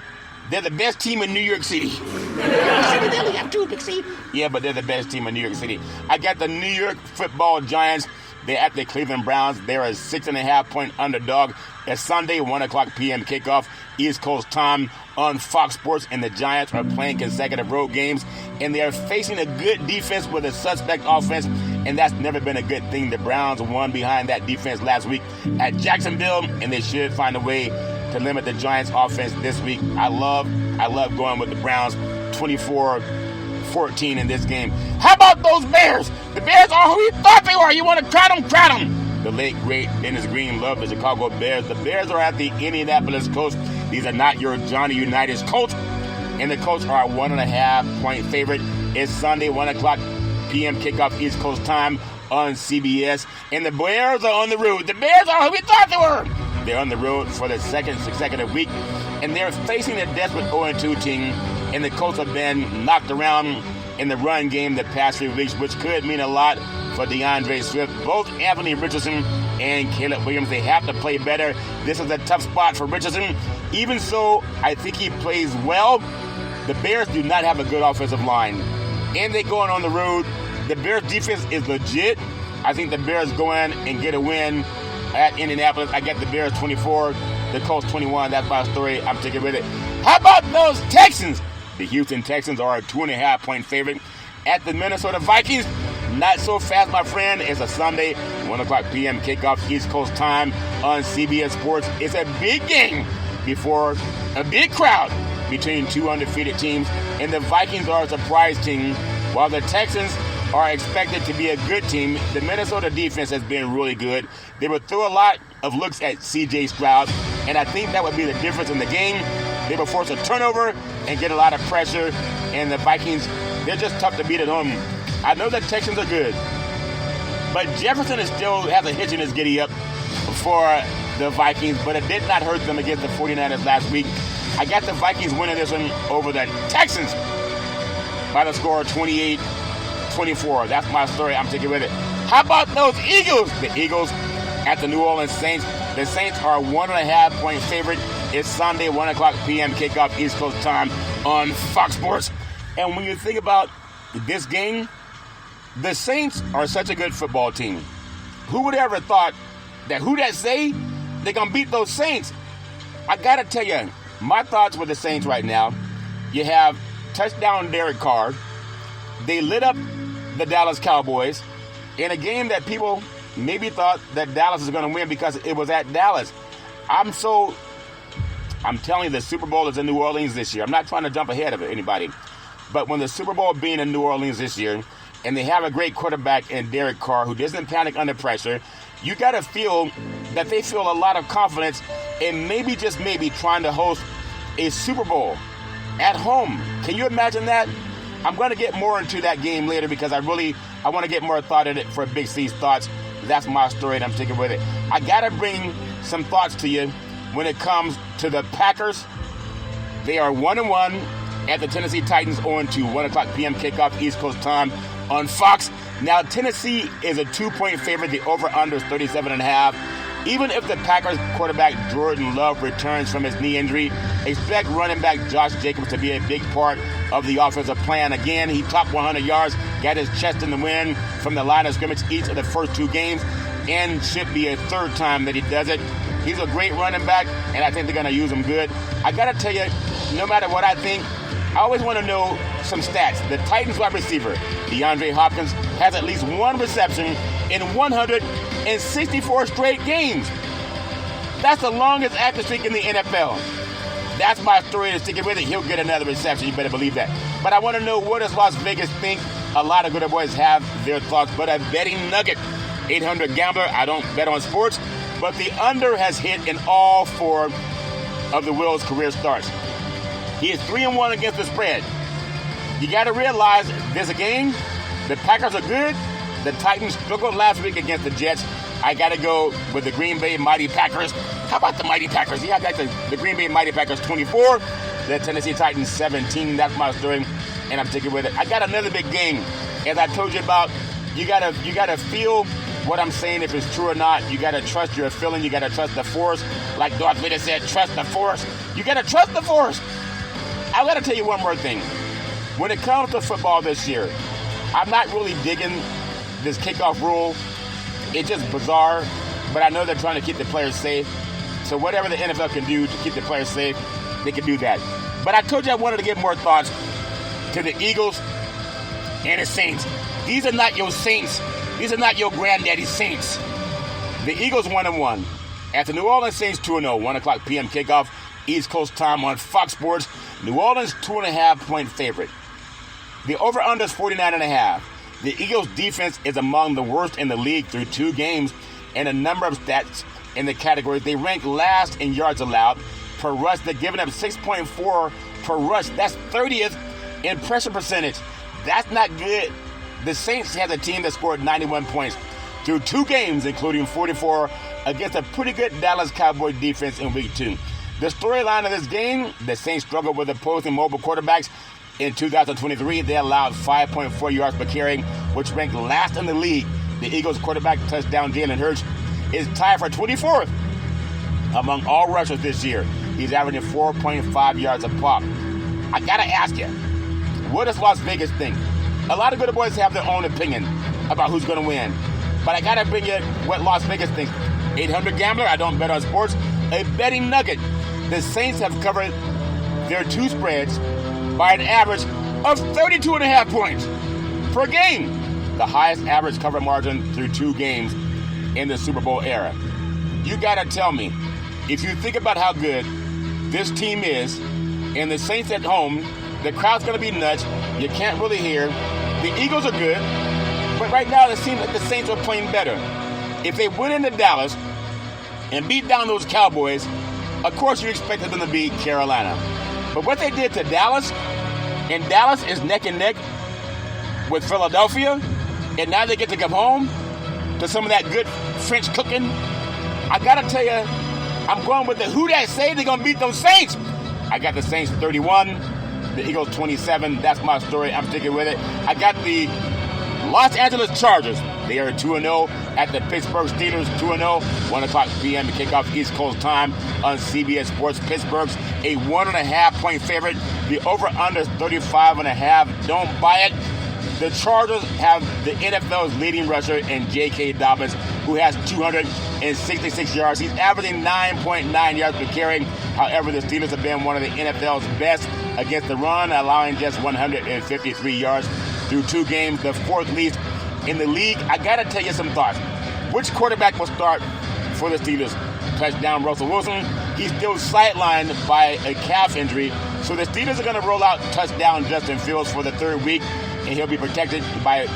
they're the best team in New York City. They only have 2, Big C. Yeah, but they're the best team in New York City. I got the New York Football Giants. They're at the Cleveland Browns. They're a 6.5-point underdog. It's Sunday, 1 o'clock p.m. kickoff, East Coast time on Fox Sports, and the Giants are playing consecutive road games, and they are facing a good defense with a suspect offense, and that's never been a good thing. The Browns won behind that defense last week at Jacksonville, and they should find a way to limit the Giants' offense this week. I love going with the Browns, 24-14 in this game. How about those Bears? The Bears are who we thought they were. You want to crown them. The late, great Dennis Green loved the Chicago Bears. The Bears are at the Indianapolis Colts. These are not your Johnny Unitas Colts. And the Colts are a 1.5-point favorite. It's Sunday, 1 o'clock p.m. kickoff East Coast time on CBS. And the Bears are on the road. The Bears are who we thought they were. They're on the road for the second consecutive week. And they're facing a desperate 0-2 team. And the Colts have been knocked around in the run game the past 3 weeks, which could mean a lot for DeAndre Swift. Both Anthony Richardson and Caleb Williams, they have to play better. This is a tough spot for Richardson. Even so, I think he plays well. The Bears do not have a good offensive line. And they going on the road. The Bears defense is legit. I think the Bears go in and get a win at Indianapolis. I got the Bears 24, the Colts 21. That's my story. I'm sticking with it. How about those Texans? The Houston Texans are a 2.5-point favorite at the Minnesota Vikings. Not so fast, my friend. It's a Sunday, 1 o'clock p.m. kickoff East Coast time on CBS Sports. It's a big game before a big crowd between two undefeated teams, and the Vikings are a surprise team, while the Texans are expected to be a good team. The Minnesota defense has been really good. They would throw a lot of looks at C.J. Stroud, and I think that would be the difference in the game. They will force a turnover and get a lot of pressure, and the Vikings, they're just tough to beat at home. I know the Texans are good, but Jefferson still has a hitch in his giddy up for the Vikings, but it did not hurt them against the 49ers last week. I got the Vikings winning this one over the Texans by the score 28-24. That's my story. I'm sticking with it. How about those Eagles? The Eagles at the New Orleans Saints. The Saints are a 1.5-point favorite. It's Sunday, 1 o'clock p.m. kickoff East Coast time on Fox Sports. And when you think about this game, the Saints are such a good football team. Who would ever thought that who that say they're going to beat those Saints? I got to tell you, my thoughts with the Saints right now, you have touchdown Derek Carr. They lit up the Dallas Cowboys in a game that people maybe thought that Dallas was going to win because it was at Dallas. I'm telling you, the Super Bowl is in New Orleans this year. I'm not trying to jump ahead of anybody. But when the Super Bowl being in New Orleans this year, and they have a great quarterback in Derek Carr who doesn't panic under pressure, you got to feel that they feel a lot of confidence in maybe, just maybe, trying to host a Super Bowl at home. Can you imagine that? I'm going to get more into that game later because I want to get more thought in it for Big C's thoughts. That's my story, and I'm sticking with it. I got to bring some thoughts to you when it comes to the Packers. They are 1-1 at the Tennessee Titans, 0-2, 1 o'clock p.m. kickoff East Coast time on Fox. Now, Tennessee is a 2-point favorite. The over-under is 37.5. Even if the Packers quarterback Jordan Love returns from his knee injury, expect running back Josh Jacobs to be a big part of the offensive plan. Again, he topped 100 yards, got his chest in the wind from the line of scrimmage each of the first 2 games, and should be a third time that he does it. He's a great running back, and I think they're going to use him good. I got to tell you, no matter what I think, I always want to know some stats. The Titans wide receiver, DeAndre Hopkins, has at least 1 reception in 164 straight games. That's the longest active streak in the NFL. That's my story, to stick it with it. He'll get another reception. You better believe that. But I want to know, what does Las Vegas think? A lot of good boys have their thoughts, but a betting nugget. 800 Gambler, I don't bet on sports, but the under has hit in all 4 of the Will's career starts. He is 3-1 against the spread. You got to realize there's a game. The Packers are good. The Titans struggled last week against the Jets. I got to go with the Green Bay Mighty Packers. How about the Mighty Packers? Yeah, I got the Green Bay Mighty Packers 24, the Tennessee Titans 17. That's my story, and I'm sticking with it. I got another big game. As I told you about, you gotta feel what I'm saying, if it's true or not. You got to trust your feeling. You got to trust the force. Like Darth Vader said, trust the force. You got to trust the force. I got to tell you one more thing. When it comes to football this year, I'm not really digging this kickoff rule. It's just bizarre, but I know they're trying to keep the players safe. So whatever the NFL can do to keep the players safe, they can do that. But I told you I wanted to get more thoughts to the Eagles and the Saints. These are not your Saints. These are not your granddaddy Saints. The Eagles 1-1 at the New Orleans Saints 2-0, 1 o'clock p.m. kickoff East Coast time on Fox Sports. New Orleans 2.5-point favorite. The over-under is 49.5. The Eagles' defense is among the worst in the league through 2 games, and a number of stats in the category. They rank last in yards allowed per rush. They're giving up 6.4 per rush. That's 30th in pressure percentage. That's not good. The Saints has a team that scored 91 points through 2 games, including 44 against a pretty good Dallas Cowboy defense in Week 2. The storyline of this game, the Saints struggle with opposing mobile quarterbacks In 2023, they allowed 5.4 yards per carry, which ranked last in the league. The Eagles quarterback touchdown Jalen Hurts is tied for 24th among all rushers this year. He's averaging 4.5 yards a pop. I gotta ask you, what does Las Vegas think? A lot of good boys have their own opinion about who's gonna win, but I gotta bring you what Las Vegas thinks. 800 Gambler, I don't bet on sports. A betting nugget. The Saints have covered their two spreads by an average of 32.5 points per game, the highest average cover margin through two games in the Super Bowl era. You gotta tell me, if you think about how good this team is, and the Saints at home, the crowd's gonna be nuts, you can't really hear. The Eagles are good, but right now it seems like the Saints are playing better. If they went into Dallas and beat down those Cowboys, of course you expected them to beat Carolina. But what they did to Dallas, and Dallas is neck and neck with Philadelphia, and now they get to come home to some of that good French cooking. I gotta tell you, I'm going with the who that say they're gonna beat those Saints. I got the Saints 31, the Eagles 27. That's my story. I'm sticking with it. I got the Los Angeles Chargers. They are 2-0 at the Pittsburgh Steelers, 2-0. 1 o'clock p.m. kickoff East Coast time on CBS Sports. Pittsburgh's a 1.5-point favorite. The over-under is 35.5. Don't buy it. The Chargers have the NFL's leading rusher in J.K. Dobbins, who has 266 yards. He's averaging 9.9 yards per carry. However, the Steelers have been one of the NFL's best against the run, allowing just 153 yards through two games, the fourth least in the league. I got to tell you some thoughts. Which quarterback will start for the Steelers? Touchdown Russell Wilson. He's still sidelined by a calf injury. So the Steelers are going to roll out touchdown Justin Fields for the third week, and he'll be protected by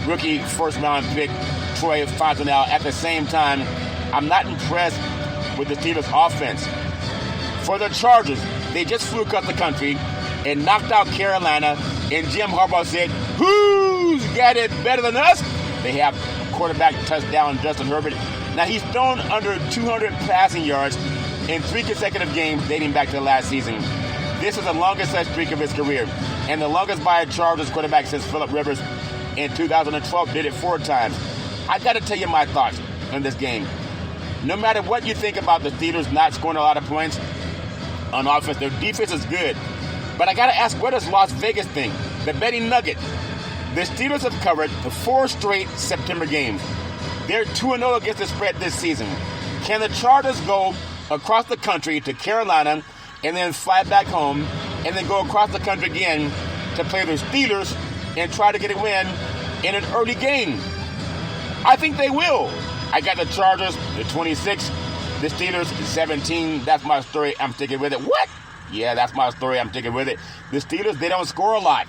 rookie first-round pick Troy Fontenot. At the same time, I'm not impressed with the Steelers' offense. For the Chargers, they just flew across the country and knocked out Carolina, and Jim Harbaugh said, who's got it better than us? They have quarterback touchdown Justin Herbert. Now, he's thrown under 200 passing yards in 3 consecutive games dating back to last season. This is the longest such streak of his career, and the longest by a Chargers quarterback since Phillip Rivers in 2012 did it 4 times. I got to tell you my thoughts on this game. No matter what you think about the Steelers not scoring a lot of points on offense, their defense is good. But I got to ask, what does Las Vegas think? The betting nugget. The Steelers have covered 4 straight September games. They're 2-0 against the spread this season. Can the Chargers go across the country to Carolina and then fly back home and then go across the country again to play the Steelers and try to get a win in an early game? I think they will. I got the Chargers, the 26, the Steelers, 17. That's my story. I'm sticking with it. What? Yeah, that's my story. I'm sticking with it. The Steelers, they don't score a lot.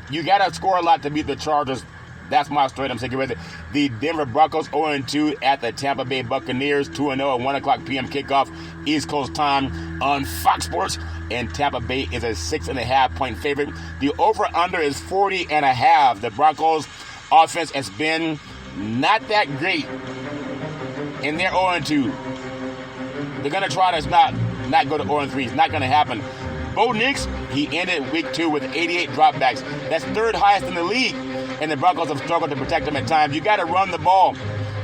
You got to score a lot to beat the Chargers. That's my story. I'm sticking with it. The Denver Broncos 0-2 at the Tampa Bay Buccaneers, 2-0 at 1 o'clock p.m. kickoff East Coast time on Fox Sports. And Tampa Bay is a 6.5-point favorite. The over-under is 40.5. The Broncos offense has been not that great. And they're 0-2. They're going to try to not go to 0-3. It's not going to happen. Bo Nix, he ended week 2 with 88 dropbacks. That's 3rd highest in the league. And the Broncos have struggled to protect him at times. You got to run the ball.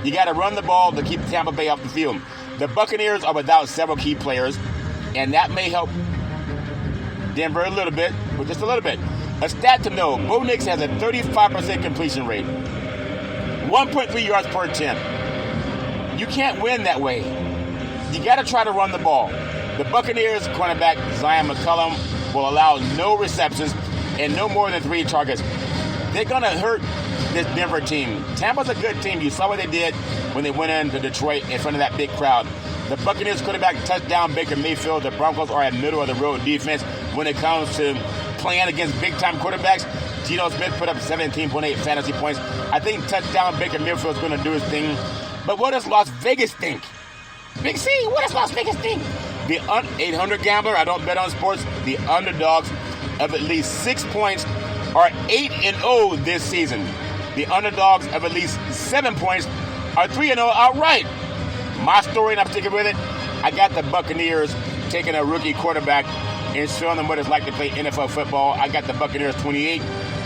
You got to run the ball to keep Tampa Bay off the field. The Buccaneers are without several key players, and that may help Denver a little bit, but just a little bit. A stat to know, Bo Nix has a 35% completion rate, 1.3 yards per attempt. You can't win that way. You got to try to run the ball. The Buccaneers cornerback Zion McCollum will allow no receptions and no more than 3 targets. They're going to hurt this Denver team. Tampa's a good team. You saw what they did when they went into Detroit in front of that big crowd. The Buccaneers quarterback touchdown Baker Mayfield. The Broncos are a middle-of-the-road defense when it comes to playing against big-time quarterbacks. Geno Smith put up 17.8 fantasy points. I think touchdown Baker Mayfield is going to do his thing. But what does Las Vegas think? Big C, what does Las Vegas think? The 800 Gambler, I don't bet on sports. The underdogs of at least 6 points are 8-0 this season. The underdogs of at least 7 points are 3-0 outright. My story, and I'm sticking with it, I got the Buccaneers taking a rookie quarterback and showing them what it's like to play NFL football. I got the Buccaneers 28,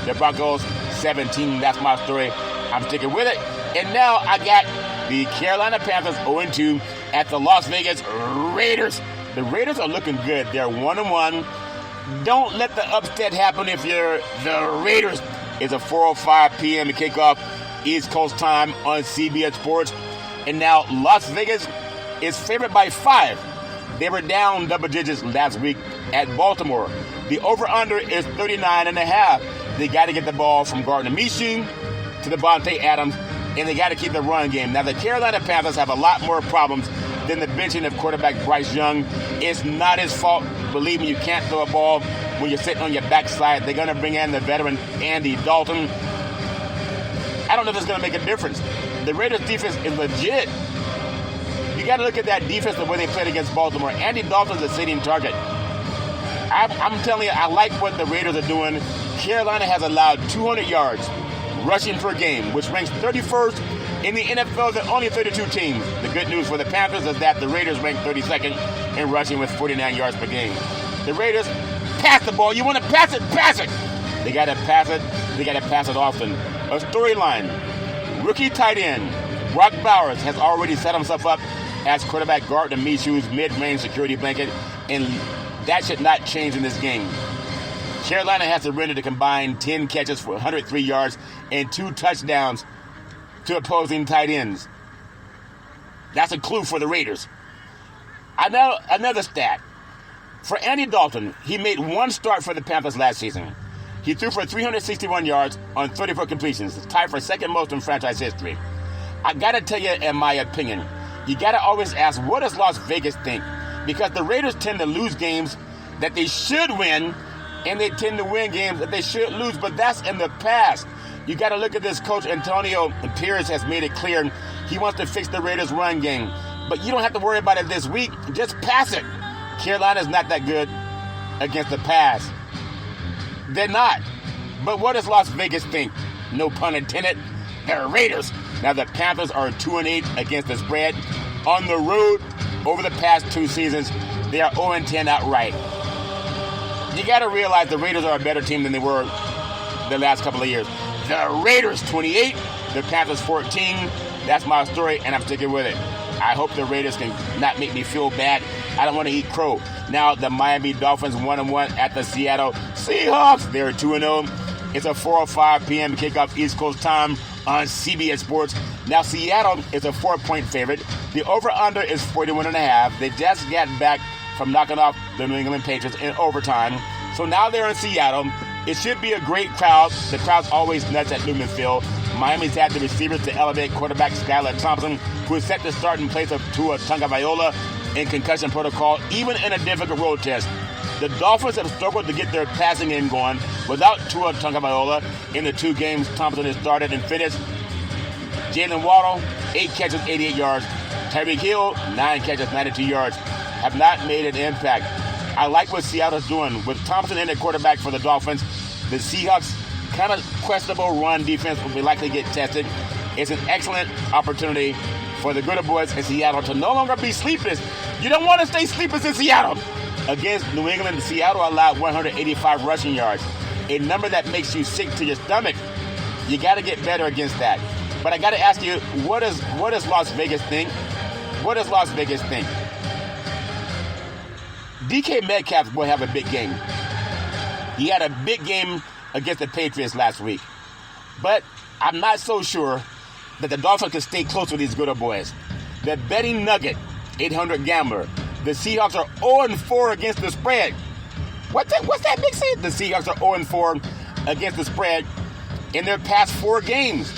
the Broncos 17. That's my story. I'm sticking with it. And now I got the Carolina Panthers 0-2 at the Las Vegas Raiders. The Raiders are looking good. They're 1-1. Don't let the upset happen if you're the Raiders. It's a 4:05 p.m. kickoff East Coast time on CBS Sports. And now Las Vegas is favored by 5. They were down double digits last week at Baltimore. The over-under is 39.5. They got to get the ball from Gardner Minshew to Devontae Adams, and they got to keep the run game. Now, the Carolina Panthers have a lot more problems than the benching of quarterback Bryce Young. It's not his fault. Believe me, you can't throw a ball when you're sitting on your backside. They're going to bring in the veteran Andy Dalton. I don't know if it's going to make a difference. The Raiders' defense is legit. You got to look at that defense the way they played against Baltimore. Andy Dalton's a sitting target. I'm telling you, I like what the Raiders are doing. Carolina has allowed 200 yards rushing per game, which ranks 31st in the NFL. There are only 32 teams. The good news for the Panthers is that the Raiders rank 32nd in rushing with 49 yards per game. The Raiders pass the ball. You want to pass it? Pass it. They got to pass it. They got to pass it often. A storyline. Rookie tight end Brock Bowers has already set himself up as quarterback Gardner Minshew's mid-range security blanket, and that should not change in this game. Carolina has surrendered a combined 10 catches for 103 yards and 2 touchdowns to opposing tight ends. That's a clue for the Raiders. Another stat. For Andy Dalton, he made 1 start for the Panthers last season. He threw for 361 yards on 34 completions, tied for second most in franchise history. I got to tell you, in my opinion, you got to always ask, what does Las Vegas think? Because the Raiders tend to lose games that they should win, and they tend to win games that they should lose, but that's in the past. You got to look at this coach. Antonio Pierce has made it clear he wants to fix the Raiders' run game. But you don't have to worry about it this week. Just pass it. Carolina's not that good against the pass. They're not. But what does Las Vegas think? No pun intended. They're Raiders. Now, the Panthers are 2-8 against the spread. On the road, over the past 2 seasons, they are 0-10 outright. You got to realize the Raiders are a better team than they were the last couple of years. The Raiders 28, the Panthers 14. That's my story, and I'm sticking with it. I hope the Raiders can not make me feel bad. I don't want to eat crow. Now, the Miami Dolphins 1-1 at the Seattle Seahawks. They're 2-0. It's a 4:05 p.m. kickoff East Coast time on CBS Sports. Now, Seattle is a 4-point favorite. The over-under is 41.5. They just got back from knocking off the New England Patriots in overtime. So now they're in Seattle. It should be a great crowd. The crowd's always nuts at Lumen Field. Miami's had the receivers to elevate quarterback Skylar Thompson, who is set to start in place of Tua Tagovailoa in concussion protocol, even in a difficult road test. The Dolphins have struggled to get their passing game going without Tua Tagovailoa in the 2 games Thompson has started and finished. Jalen Waddle, 8 catches, 88 yards. Tyreek Hill, 9 catches, 92 yards. Have not made an impact. I like what Seattle's doing. With Thompson in the quarterback for the Dolphins, the Seahawks' kind of questionable run defense will be likely to get tested. It's an excellent opportunity for the Gooder Boys in Seattle to no longer be sleepers. You don't want to stay sleepers in Seattle. Against New England, Seattle allowed 185 rushing yards, a number that makes you sick to your stomach. You got to get better against that. But I got to ask you, what does Las Vegas think? What does Las Vegas think? DK Metcalf will have a big game. He had a big game against the Patriots last week. But I'm not so sure that the Dolphins can stay close with these Gooder Boys. The betting nugget, 800 gambler. The Seahawks are 0-4 against the spread. What's that big say? The Seahawks are 0-4 against the spread in their past 4 games.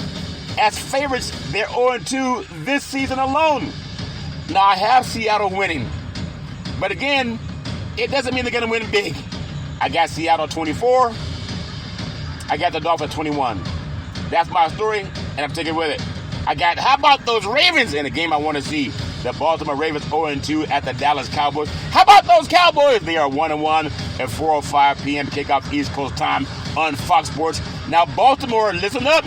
As favorites, they're 0-2 this season alone. Now, I have Seattle winning. But again, it doesn't mean they're going to win big. I got Seattle 24. I got the Dolphins 21. That's my story, and I'm sticking with it. How about those Ravens in a game I want to see? The Baltimore Ravens 0-2 at the Dallas Cowboys. How about those Cowboys? They are 1-1 at 4:05 p.m. kickoff East Coast time on Fox Sports. Now, Baltimore, listen up.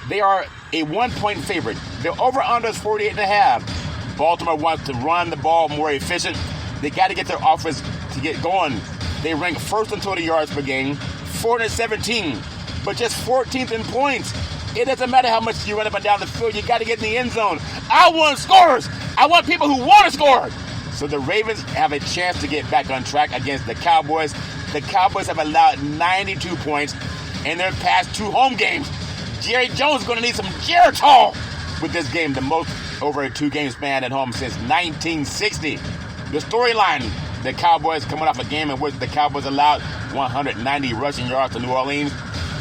They are a 1-point favorite. Their over-under is 48.5. Baltimore wants to run the ball more efficient. They got to get their offense to get going. They rank first in total yards per game, 417, but just 14th in points. It doesn't matter how much you run up and down the field. You got to get in the end zone. I want scorers. I want people who want to score. So the Ravens have a chance to get back on track against the Cowboys. The Cowboys have allowed 92 points in their past 2 home games. Jerry Jones is going to need some Geritol with this game, the most over a 2-game span at home since 1960. The storyline, the Cowboys coming off a game in which the Cowboys allowed 190 rushing yards to New Orleans.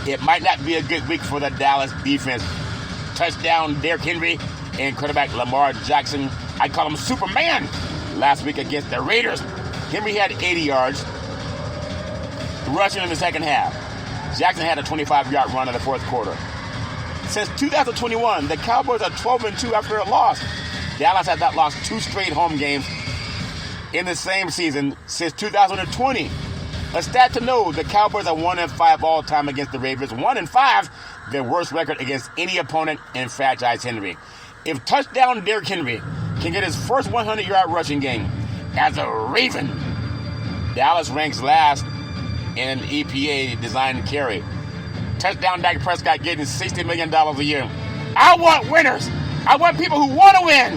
It might not be a good week for the Dallas defense. Touchdown, Derrick Henry, and quarterback Lamar Jackson. I call him Superman. Last week against the Raiders, Henry had 80 yards rushing in the second half. Jackson had a 25-yard run in the fourth quarter. Since 2021, the Cowboys are 12-2 after a loss. Dallas has not lost 2 straight home games in the same season since 2020. A stat to know, the Cowboys are 1-5 all time against the Ravens. 1-5, their worst record against any opponent in franchise Henry. If touchdown Derrick Henry can get his first 100-yard rushing game as a Raven, Dallas ranks last in EPA design carry. Touchdown Dak Prescott getting $60 million a year. I want winners. I want people who want to win.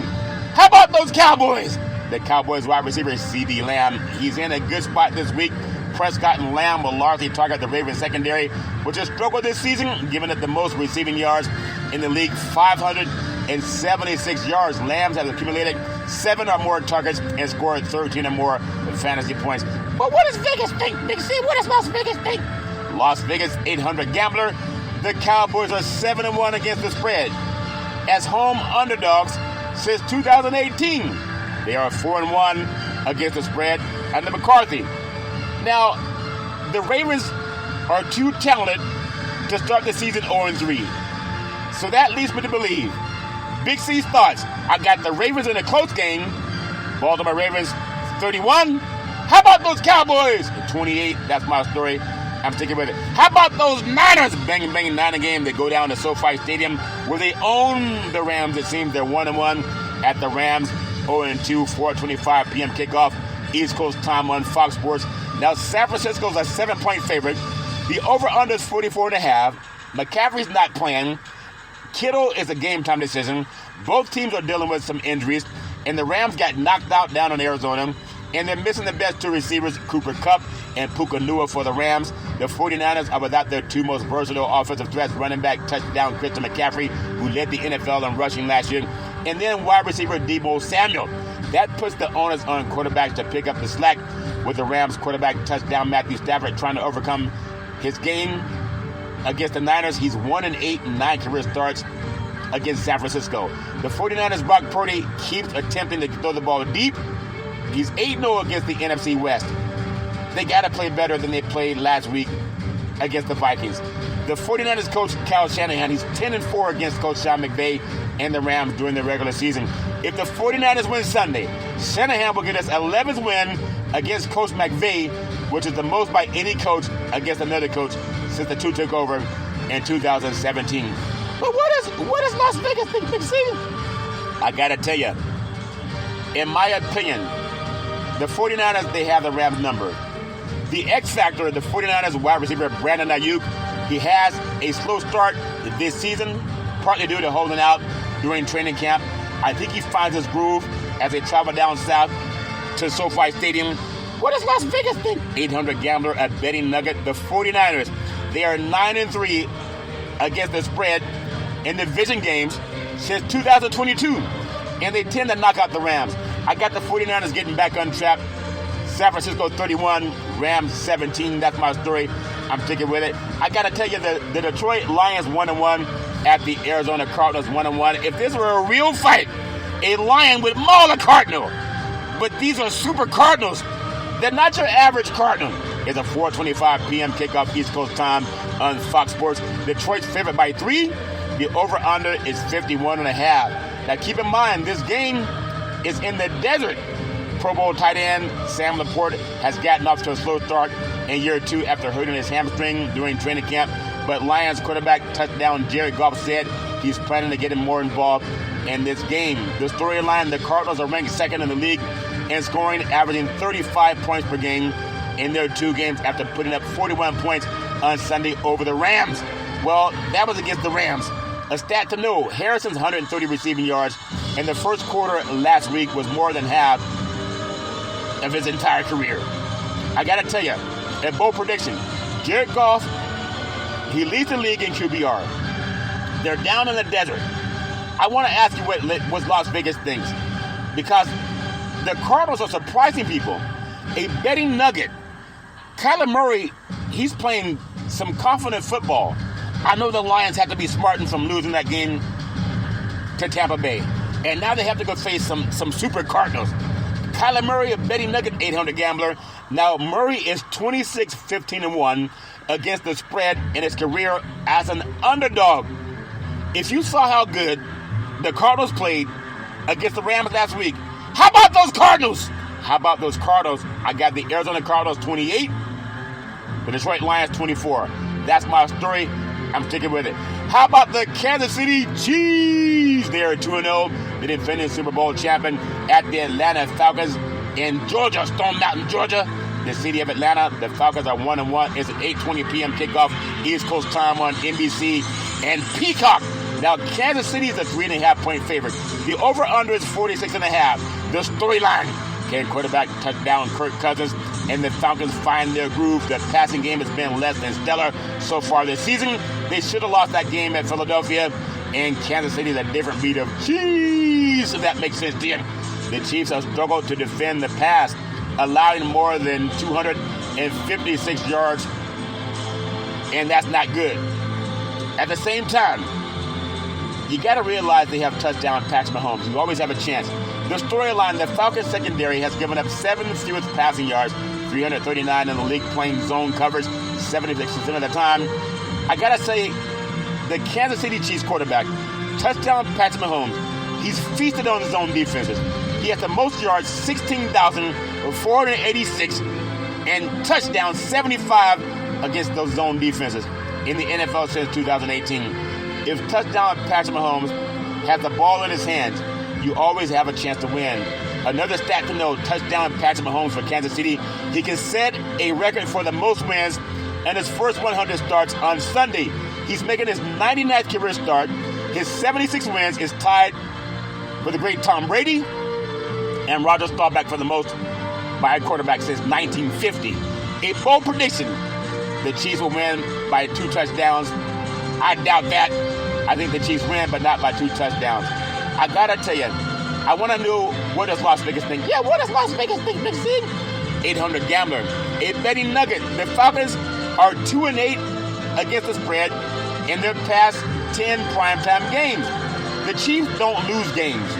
How about those Cowboys? The Cowboys wide receiver CeeDee Lamb, he's in a good spot this week. Prescott and Lamb will largely target the Ravens secondary, which has struggled this season, giving it the most receiving yards in the league, 576 yards. Lamb has accumulated 7 or more targets and scored 13 or more fantasy points. But what does Vegas think, Big C? What does Las Vegas think? Las Vegas 800 gambler. The Cowboys are 7-1 against the spread. As home underdogs since 2018, they are 4-1 against the spread under McCarthy. Now, the Ravens are too talented to start the season 0-3. So that leads me to believe. Big C's thoughts. I got the Ravens in a close game. Baltimore Ravens 31. How about those Cowboys? 28. That's my story. I'm sticking with it. How about those Niners? Banging, Niner game. They go down to SoFi Stadium where they own the Rams. It seems they're 1-1 at the Rams. 0-2, 4:25 p.m. kickoff. East Coast time on Fox Sports. Now, San Francisco's a 7-point favorite. The over-under is 44.5. McCaffrey's not playing. Kittle is a game-time decision. Both teams are dealing with some injuries. And the Rams got knocked out down in Arizona. And they're missing the best 2 receivers, Cooper Kupp and Puka Nua for the Rams. The 49ers are without their 2 most versatile offensive threats, running back touchdown Christian McCaffrey, who led the NFL in rushing last year, and then wide receiver Deebo Samuel. That puts the onus on quarterbacks to pick up the slack, with the Rams quarterback touchdown Matthew Stafford trying to overcome his game against the Niners. He's 1-8 in 9 career starts against San Francisco. The 49ers' Brock Purdy keeps attempting to throw the ball deep. He's 8-0 against the NFC West. They got to play better than they played last week against the Vikings. The 49ers coach, Kyle Shanahan, he's 10-4 against Coach Sean McVay and the Rams during the regular season. If the 49ers win Sunday, Shanahan will get us 11th win against Coach McVay, which is the most by any coach against another coach since the 2 took over in 2017. But what does Las Vegas think, Big C? I got to tell you, in my opinion, the 49ers, they have the Rams number. The X factor, the 49ers wide receiver Brandon Ayuk, he has a slow start this season, partly due to holding out during training camp. I think he finds his groove as they travel down south to SoFi Stadium. What does Las Vegas think? 800 gambler at Betting Nugget. The 49ers, they are 9-3 against the spread in division games since 2022, and they tend to knock out the Rams. I got the 49ers getting back on track. San Francisco 31, Rams 17. That's my story. I'm sticking with it. I got to tell you, the Detroit Lions 1-1 at the Arizona Cardinals 1-1. If this were a real fight, a Lion would maul a Cardinal. But these are super Cardinals. They're not your average Cardinal. It's a 4:25 p.m. kickoff East Coast time on Fox Sports. Detroit's favored by 3. The over-under is 51.5. Now keep in mind, this game is in the desert. Pro Bowl tight end Sam Laporte has gotten off to a slow start in year 2 after hurting his hamstring during training camp. But Lions quarterback touchdown Jared Goff said he's planning to get him more involved in this game. The storyline, the Cardinals are ranked 2nd in the league in scoring, averaging 35 points per game. in their 2 games after putting up 41 points on Sunday over the Rams. Well, that was against the Rams. A stat to know, Harrison's 130 receiving yards in the first quarter last week was more than half of his entire career. I got to tell you, a bold prediction, Jared Goff, he leads the league in QBR. They're down in the desert. I want to ask you what was Las Vegas thinks, because the Cardinals are surprising people. A betting nugget. Kyler Murray, he's playing some confident football. I know the Lions had to be smartened from losing that game to Tampa Bay. And now they have to go face some super Cardinals. Kyler Murray, a betting nugget, 800 gambler. Now, Murray is 26-15-1 against the spread in his career as an underdog. If you saw how good the Cardinals played against the Rams last week, how about those Cardinals? How about those Cardinals? I got the Arizona Cardinals 28, the Detroit Lions 24. That's my story. I'm sticking with it. How about the Kansas City Chiefs? They're 2-0. The defending Super Bowl champion at the Atlanta Falcons in Georgia, Stone Mountain, Georgia. The city of Atlanta. The Falcons are 1-1. It's an 8:20 p.m. kickoff, East Coast time on NBC and Peacock. Now, Kansas City is a 3.5-point favorite. The over-under is 46.5. The storyline, can quarterback touchdown Kirk Cousins and the Falcons find their groove. The passing game has been less than stellar so far this season. They should have lost that game at Philadelphia, and Kansas City is a different breed of Chiefs, if that makes sense to you. The Chiefs have struggled to defend the pass, allowing more than 256 yards, and that's not good. At the same time, you got to realize they have touchdown Patrick Mahomes. You always have a chance. The storyline, the Falcons secondary has given up 7 fewest passing yards, 339 in the league, playing zone coverage 76% of the time. I got to say, the Kansas City Chiefs quarterback, touchdown Patrick Mahomes, he's feasted on his own defenses. He has the most yards, 16,486, and touchdowns, 75 against those zone defenses in the NFL since 2018. If touchdown Patrick Mahomes has the ball in his hands, you always have a chance to win. Another stat to know, touchdown Patrick Mahomes for Kansas City. He can set a record for the most wins in his first 100 starts on Sunday. He's making his 99th career start. His 76 wins is tied for the great Tom Brady and Roger Staubach for the most by a quarterback since 1950. A bold prediction, the Chiefs will win by 2 touchdowns. I doubt that. I think the Chiefs win, but not by 2 touchdowns. I gotta tell you, I want to know, what does Las Vegas think? Yeah, what does Las Vegas think, Big C? 800 gambler. A betting nugget. The Falcons are 2-8 against the spread in their past 10 primetime games. The Chiefs don't lose games.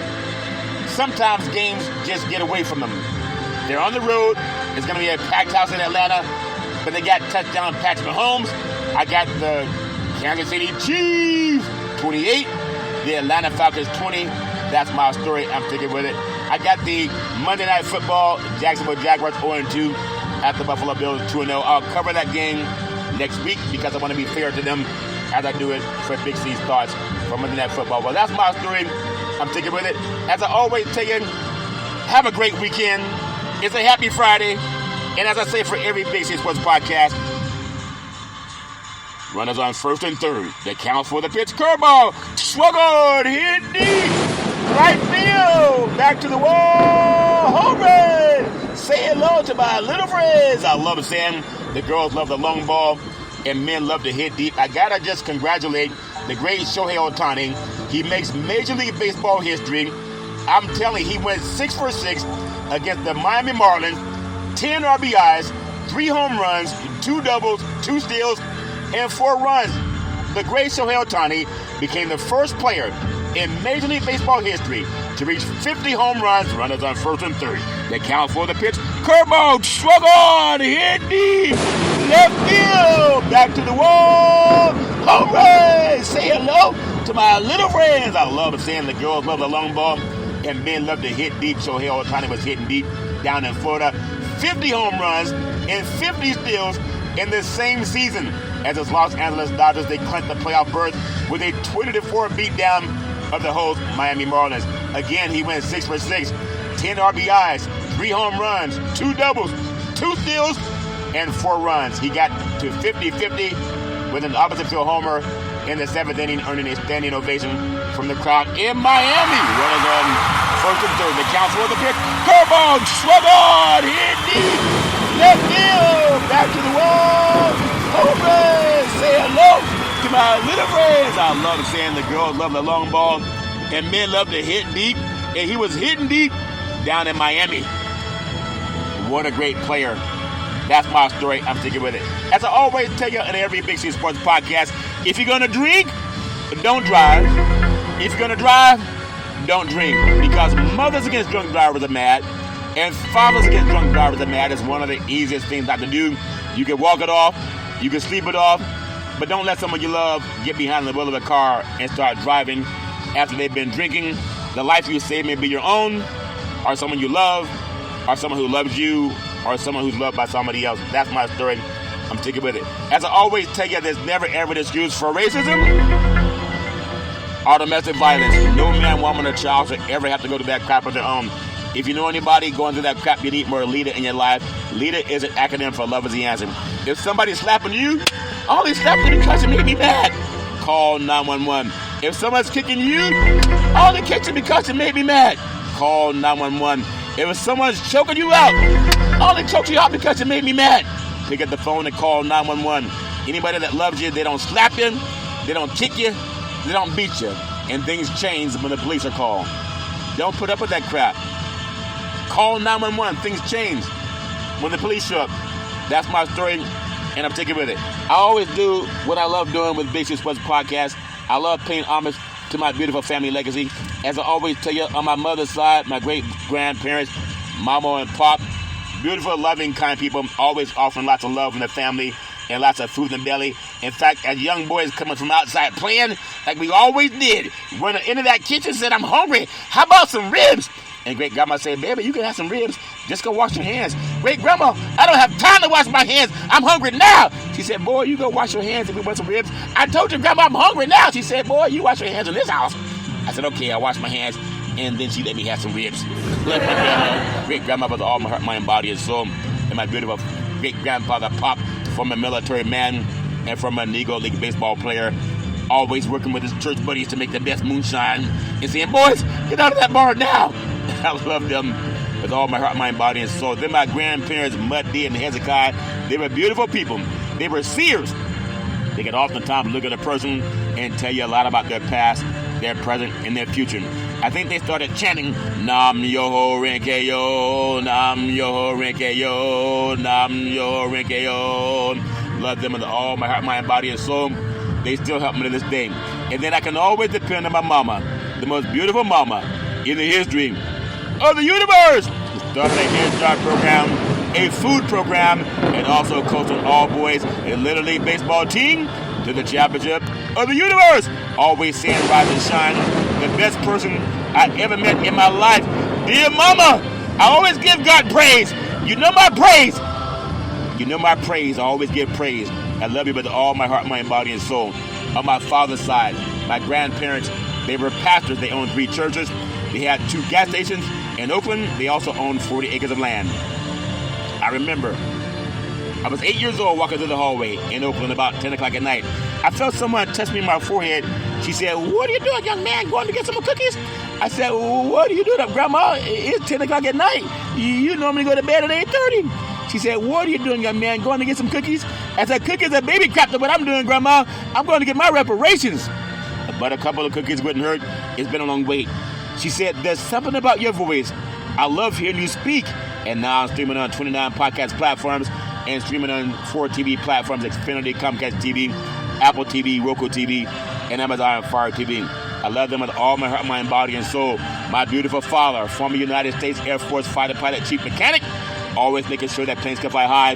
Sometimes games just get away from them. They're on the road. It's going to be a packed house in Atlanta, but they got touchdown Patrick Mahomes. I got the Kansas City Chiefs 28, the Atlanta Falcons 20. That's my story. I'm sticking with it. I got the Monday Night Football, Jacksonville Jaguars 0-2 at the Buffalo Bills 2-0. I'll cover that game next week because I want to be fair to them as I do it for Big C's thoughts for Monday Night Football. Well, that's my story. I'm sticking with it. As I always tell you, have a great weekend. It's a happy Friday. And as I say for every Big C Sports podcast, runners on first and third. That counts for the pitch. Curveball. Swung on. Hit deep. Right field. Back to the wall. Home run. Say hello to my little friends. I love saying the girls love the long ball and men love to hit deep. I got to just congratulate the great Shohei Ohtani. He makes Major League Baseball history. I'm telling you, he went 6 for 6 against the Miami Marlins. 10 RBIs, 3 home runs, 2 doubles, 2 steals, and 4 runs. The great Shohei Ohtani became the first player in Major League Baseball history to reach 50 home runs, runners on first and third. They count for the pitch. Curveball, swung on, hit deep, left field, back to the wall, home run. Say hello to my little friends. I love saying the girls love the long ball and men love to hit deep. Shohei Ohtani was hitting deep down in Florida. 50 home runs and 50 steals in the same season as his Los Angeles Dodgers. They clinched the playoff berth with a 20-4 beatdown of the host Miami Marlins. Again, he went 6 for 6, 10 RBIs, 3 home runs, 2 doubles, 2 steals, and 4 runs. He got to 50-50 with an opposite field homer in the 7th inning, earning a standing ovation from the crowd in Miami. Runners on first and third. The count for the pitch. Curveball, swung on, hit deep, left field, back to the wall. Home run. Say hello to my little friends. I love saying the girls love the long ball, and men love to hit deep. And he was hitting deep down in Miami. What a great player. That's my story. I'm sticking with it. As I always tell you in every Big C Sports podcast, if you're going to drink, don't drive. If you're going to drive, don't drink. Because mothers against drunk drivers are mad, and fathers against drunk drivers are mad. It's one of the easiest things not to do. You can walk it off. You can sleep it off. But don't let someone you love get behind the wheel of a car and start driving after they've been drinking. The life you save may be your own, or someone you love, or someone who loves you, or someone who's loved by somebody else. That's my story. I'm sticking with it. As I always tell you, there's never ever an excuse for racism or domestic violence. No man, woman, or child should ever have to go to that crap on their own. If you know anybody going through that crap, you need more leader in your life. Leader is an acronym for love is the answer. If somebody's slapping you, only slapping because it made me mad. Call 911. If someone's kicking you, only kicking because it made me mad. Call 911. If someone's choking you out, only choked you out because it made me mad. Pick up the phone and call 911. Anybody that loves you, they don't slap you, they don't kick you, they don't beat you. And things change when the police are called. Don't put up with that crap. Call 911. Things change when the police show up. That's my story, and I'm sticking with it. I always do what I love doing with Big C Sports Podcast. I love paying homage to my beautiful family legacy. As I always tell you, on my mother's side, my great-grandparents, Mama and Pop, beautiful, loving, kind people, always offering lots of love in the family and lots of food in the belly. In fact, as young boys coming from outside playing, like we always did, running into that kitchen, said, I'm hungry. How about some ribs? And great-grandma said, baby, you can have some ribs. Just go wash your hands. Great-grandma, I don't have time to wash my hands. I'm hungry now. She said, boy, you go wash your hands if you want some ribs. I told you, Grandma, I'm hungry now. She said, boy, you wash your hands in this house. I said, okay, I wash my hands. And then she let me have some ribs. Great-grandma was all my heart, mind, body, and soul. And my beautiful great-grandfather, Pop, former military man and former Negro League baseball player, always working with his church buddies to make the best moonshine and saying, boys, get out of that bar now. I love them with all my heart, mind, body, and soul. Then my grandparents, Muddy and Hezekiah, they were beautiful people. They were seers. They could oftentimes look at a person and tell you a lot about their past, their present, and their future. I think they started chanting, Nam Yoho Renke Yo, Nam Yoho Renke Yo, Nam Yoho Renke Yo. Love them with all my heart, mind, body, and soul. They still help me to this day. And then I can always depend on my mama, the most beautiful mama in the history of the universe. Started a Head Start program, a food program, and also coaching all boys and Little League baseball team to the championship of the universe. Always saying rise and shine. The best person I ever met in my life. Dear mama, I always give God praise. You know my praise. You know my praise. I always give praise. I love you with all my heart, mind, body, and soul. On my father's side, my grandparents, they were pastors. They owned 3 churches. They had 2 gas stations. In Oakland, they also owned 40 acres of land. I remember I was 8 years old walking through the hallway in Oakland about 10 o'clock at night. I felt someone touch me in my forehead. She said, what are you doing, young man? Going to get some cookies? I said, what are you doing, Grandma? It's 10 o'clock at night. You normally go to bed at 8:30. She said, what are you doing, young man? Going to get some cookies? I said, cookies are baby crap. What I'm doing, Grandma, I'm going to get my reparations. But a couple of cookies wouldn't hurt. It's been a long wait. She said, there's something about your voice. I love hearing you speak. And now I'm streaming on 29 podcast platforms and streaming on 4 TV platforms, Xfinity, Comcast TV, Apple TV, Roku TV, and Amazon Fire TV. I love them with all my heart, mind, body, and soul. My beautiful father, former United States Air Force fighter pilot, chief mechanic, always making sure that planes can fly high.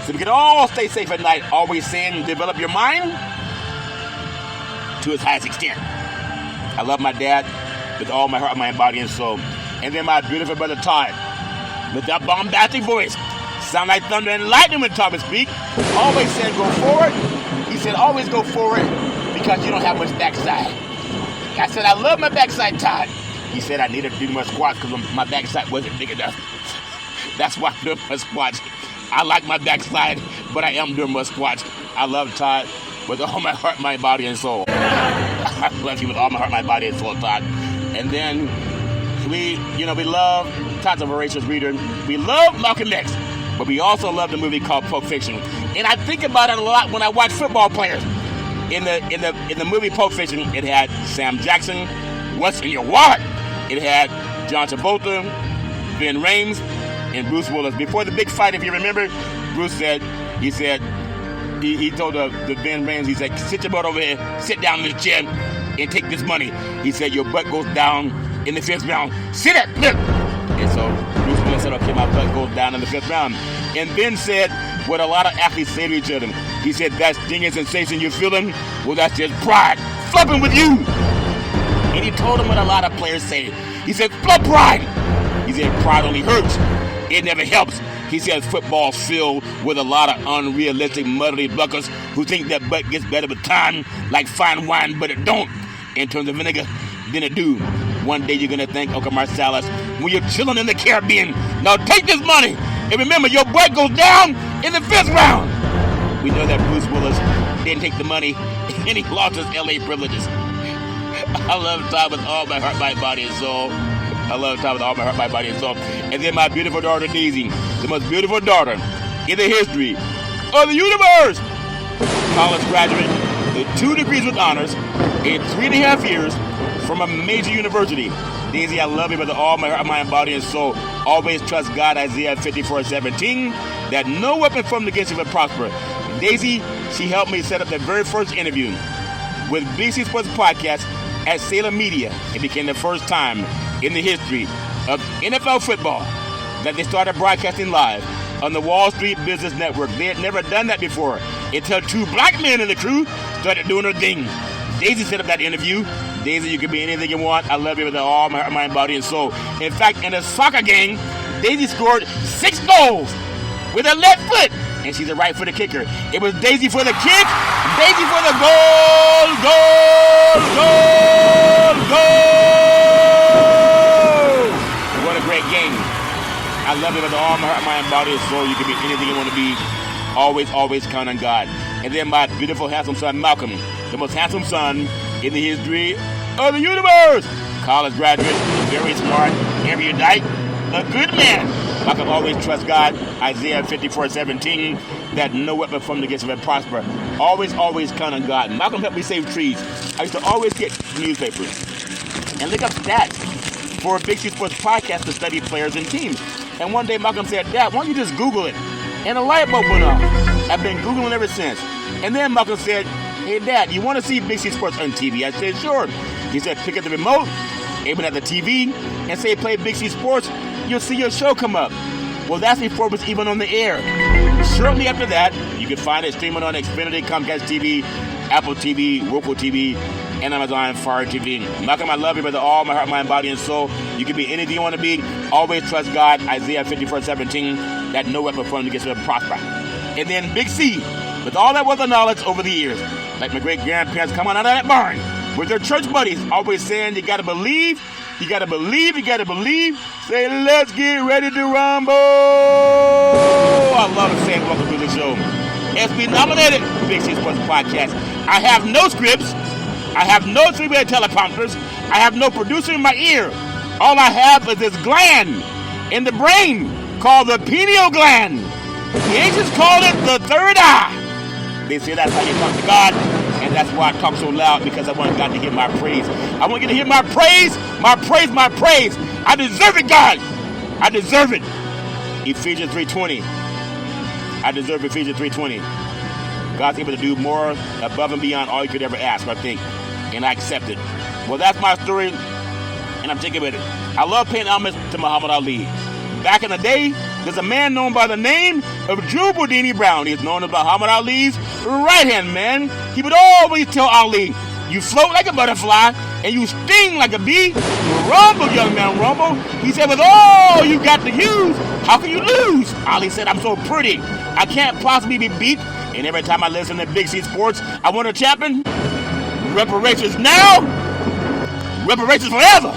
So we can all stay safe at night, always saying, develop your mind to its highest extent. I love my dad with all my heart, mind, body, and soul. And then my beautiful brother Todd, with that bombastic voice, sound like thunder and lightning when Todd would speak. Always said, go forward. He said, always go forward because you don't have much backside. I said, I love my backside, Todd. He said, I needed to do more squats because my backside wasn't big enough. That's why I'm doing my squats. I like my backside, but I am doing my squats. I love Todd with all my heart, my body, and soul. I love you with all my heart, my body, and soul, Todd. And then we love Todd's a voracious reader. We love Malcolm X, but we also love the movie called Pulp Fiction. And I think about it a lot when I watch football players. In the movie Pulp Fiction, it had Sam Jackson, What's in Your Wallet? It had John Travolta, Ben Rames, and Bruce Willis. Before the big fight, if you remember, Bruce said, he told the Ben Rames, he said, sit your butt over here, sit down in the chair, and take this money. He said, your butt goes down in the 5th round. Sit up, look. And so Bruce Willis said, okay, my butt goes down in the 5th round. And Ben said what a lot of athletes say to each other. He said, that stinging sensation you're feeling, well, that's just pride flubbing with you. And he told him what a lot of players say. He said, flub pride. He said, pride only hurts. It never helps. He says football's filled with a lot of unrealistic muddly buckers who think that butt gets better with time, like fine wine, but it don't. In terms of vinegar, then it do. One day you're going to thank Uncle Marcellus when you're chilling in the Caribbean. Now take this money, and remember, your butt goes down in the 5th round. We know that Bruce Willis didn't take the money, and he lost his L.A. privileges. I love Todd with all my heart, my body, and soul. I love Todd with all my heart, my body, and soul. And then my beautiful daughter, Daisy, the most beautiful daughter in the history of the universe. College graduate with 2 degrees with honors in 3.5 years from a major university. Daisy, I love you with all my heart, mind, body, and soul. Always trust God, Isaiah 54:17, that no weapon formed against you will prosper. Daisy, she helped me set up the very first interview with BC Sports Podcast at Salem Media. It became the first time in the history of NFL football that they started broadcasting live on the Wall Street Business Network. They had never done that before until 2 black men in the crew started doing their thing. Daisy set up that interview. Daisy, you can be anything you want. I love you with all my heart, mind, body, and soul. In fact, in a soccer game, Daisy scored 6 goals with her left foot, and she's a right-footed kicker. It was Daisy for the kick, Daisy for the goal, goal, goal, goal. What a great game. I love you with all my heart, mind, body, and soul. You can be anything you want to be. Always, always count on God. And then my beautiful, handsome son, Malcolm, the most handsome son in the history of the universe. College graduate, very smart, erudite, a good man. Malcolm always trusts God, Isaiah 54:17, that no weapon formed against him will prosper. Always, always count on God. Malcolm helped me save trees. I used to always get newspapers and look up stats for a Big C Sports Podcast to study players and teams. And one day Malcolm said, Dad, why don't you just Google it? And a light bulb went off. I've been Googling ever since. And then Malcolm said, hey, Dad, you want to see Big C Sports on TV? I said, sure. He said, pick up the remote, aim it at the TV, and say, play Big C Sports. You'll see your show come up. Well, that's before it was even on the air. Shortly after that, you can find it streaming on Xfinity, Comcast TV, Apple TV, Roku TV, and Amazon Fire TV. Malcolm, I love you with all my heart, mind, body, and soul. You can be anything you want to be. Always trust God, Isaiah 54:17, that no weapon formed against you will prosper. And then Big C, with all that wealth of knowledge over the years, like my great-grandparents coming out of that barn, with their church buddies, always saying, you got to believe, you got to believe, you got to believe. Say, let's get ready to rumble. I love to say welcome to the show. SB nominated Big C Sports Podcast. I have no scripts. I have no 3-way teleprompters. I have no producer in my ear. All I have is this gland in the brain called the pineal gland. The ancients called it the third eye. They say that's how you talk to God, and that's why I talk so loud, because I want God to hear my praise. I want you to hear my praise, my praise, my praise. I deserve it, God. I deserve it. Ephesians 3:20. I deserve Ephesians 3:20. God's able to do more above and beyond all you could ever ask or think, and I accept it. Well, that's my story, and I'm taking with it. I love paying homage to Muhammad Ali. Back in the day, there's a man known by the name of Drew Boudini Brown. He's known as Muhammad Ali's right-hand man. He would always tell Ali, you float like a butterfly, and you sting like a bee. Rumble, young man, rumble. He said, with all you got to use, how can you lose? Ali said, I'm so pretty, I can't possibly be beat. And every time I listen to Big C Sports, I want a champion. Reparations now, reparations forever.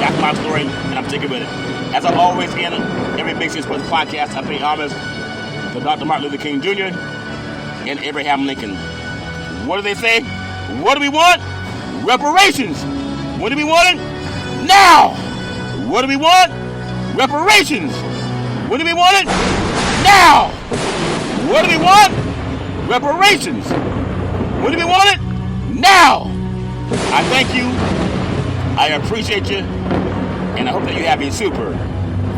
That's my story, and I'm sticking with it. As I always end every Big C Sports podcast, I pay homage to Dr. Martin Luther King Jr. and Abraham Lincoln. What do they say? What do we want? Reparations. When do we want it? Now. What do we want? Reparations. When do we want it? Now. What do we want? Reparations. When do we want it? Now. I thank you. I appreciate you. And I hope that you have a super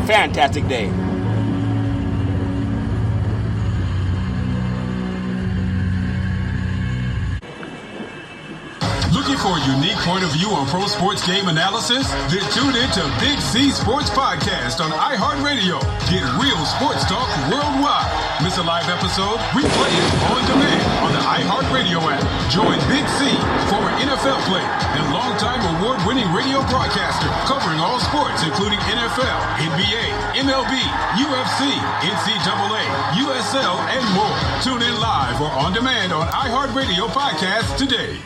fantastic day. Looking for a unique point of view on pro sports game analysis? Then tune in to Big C Sports Podcast on iHeartRadio. Get real sports talk worldwide. Miss a live episode? Replay it on demand on the iHeartRadio app. Join Big C, former NFL player and longtime award-winning radio broadcaster, covering all sports including NFL, NBA, MLB, UFC, NCAA, USL, and more. Tune in live or on demand on iHeartRadio Podcast today.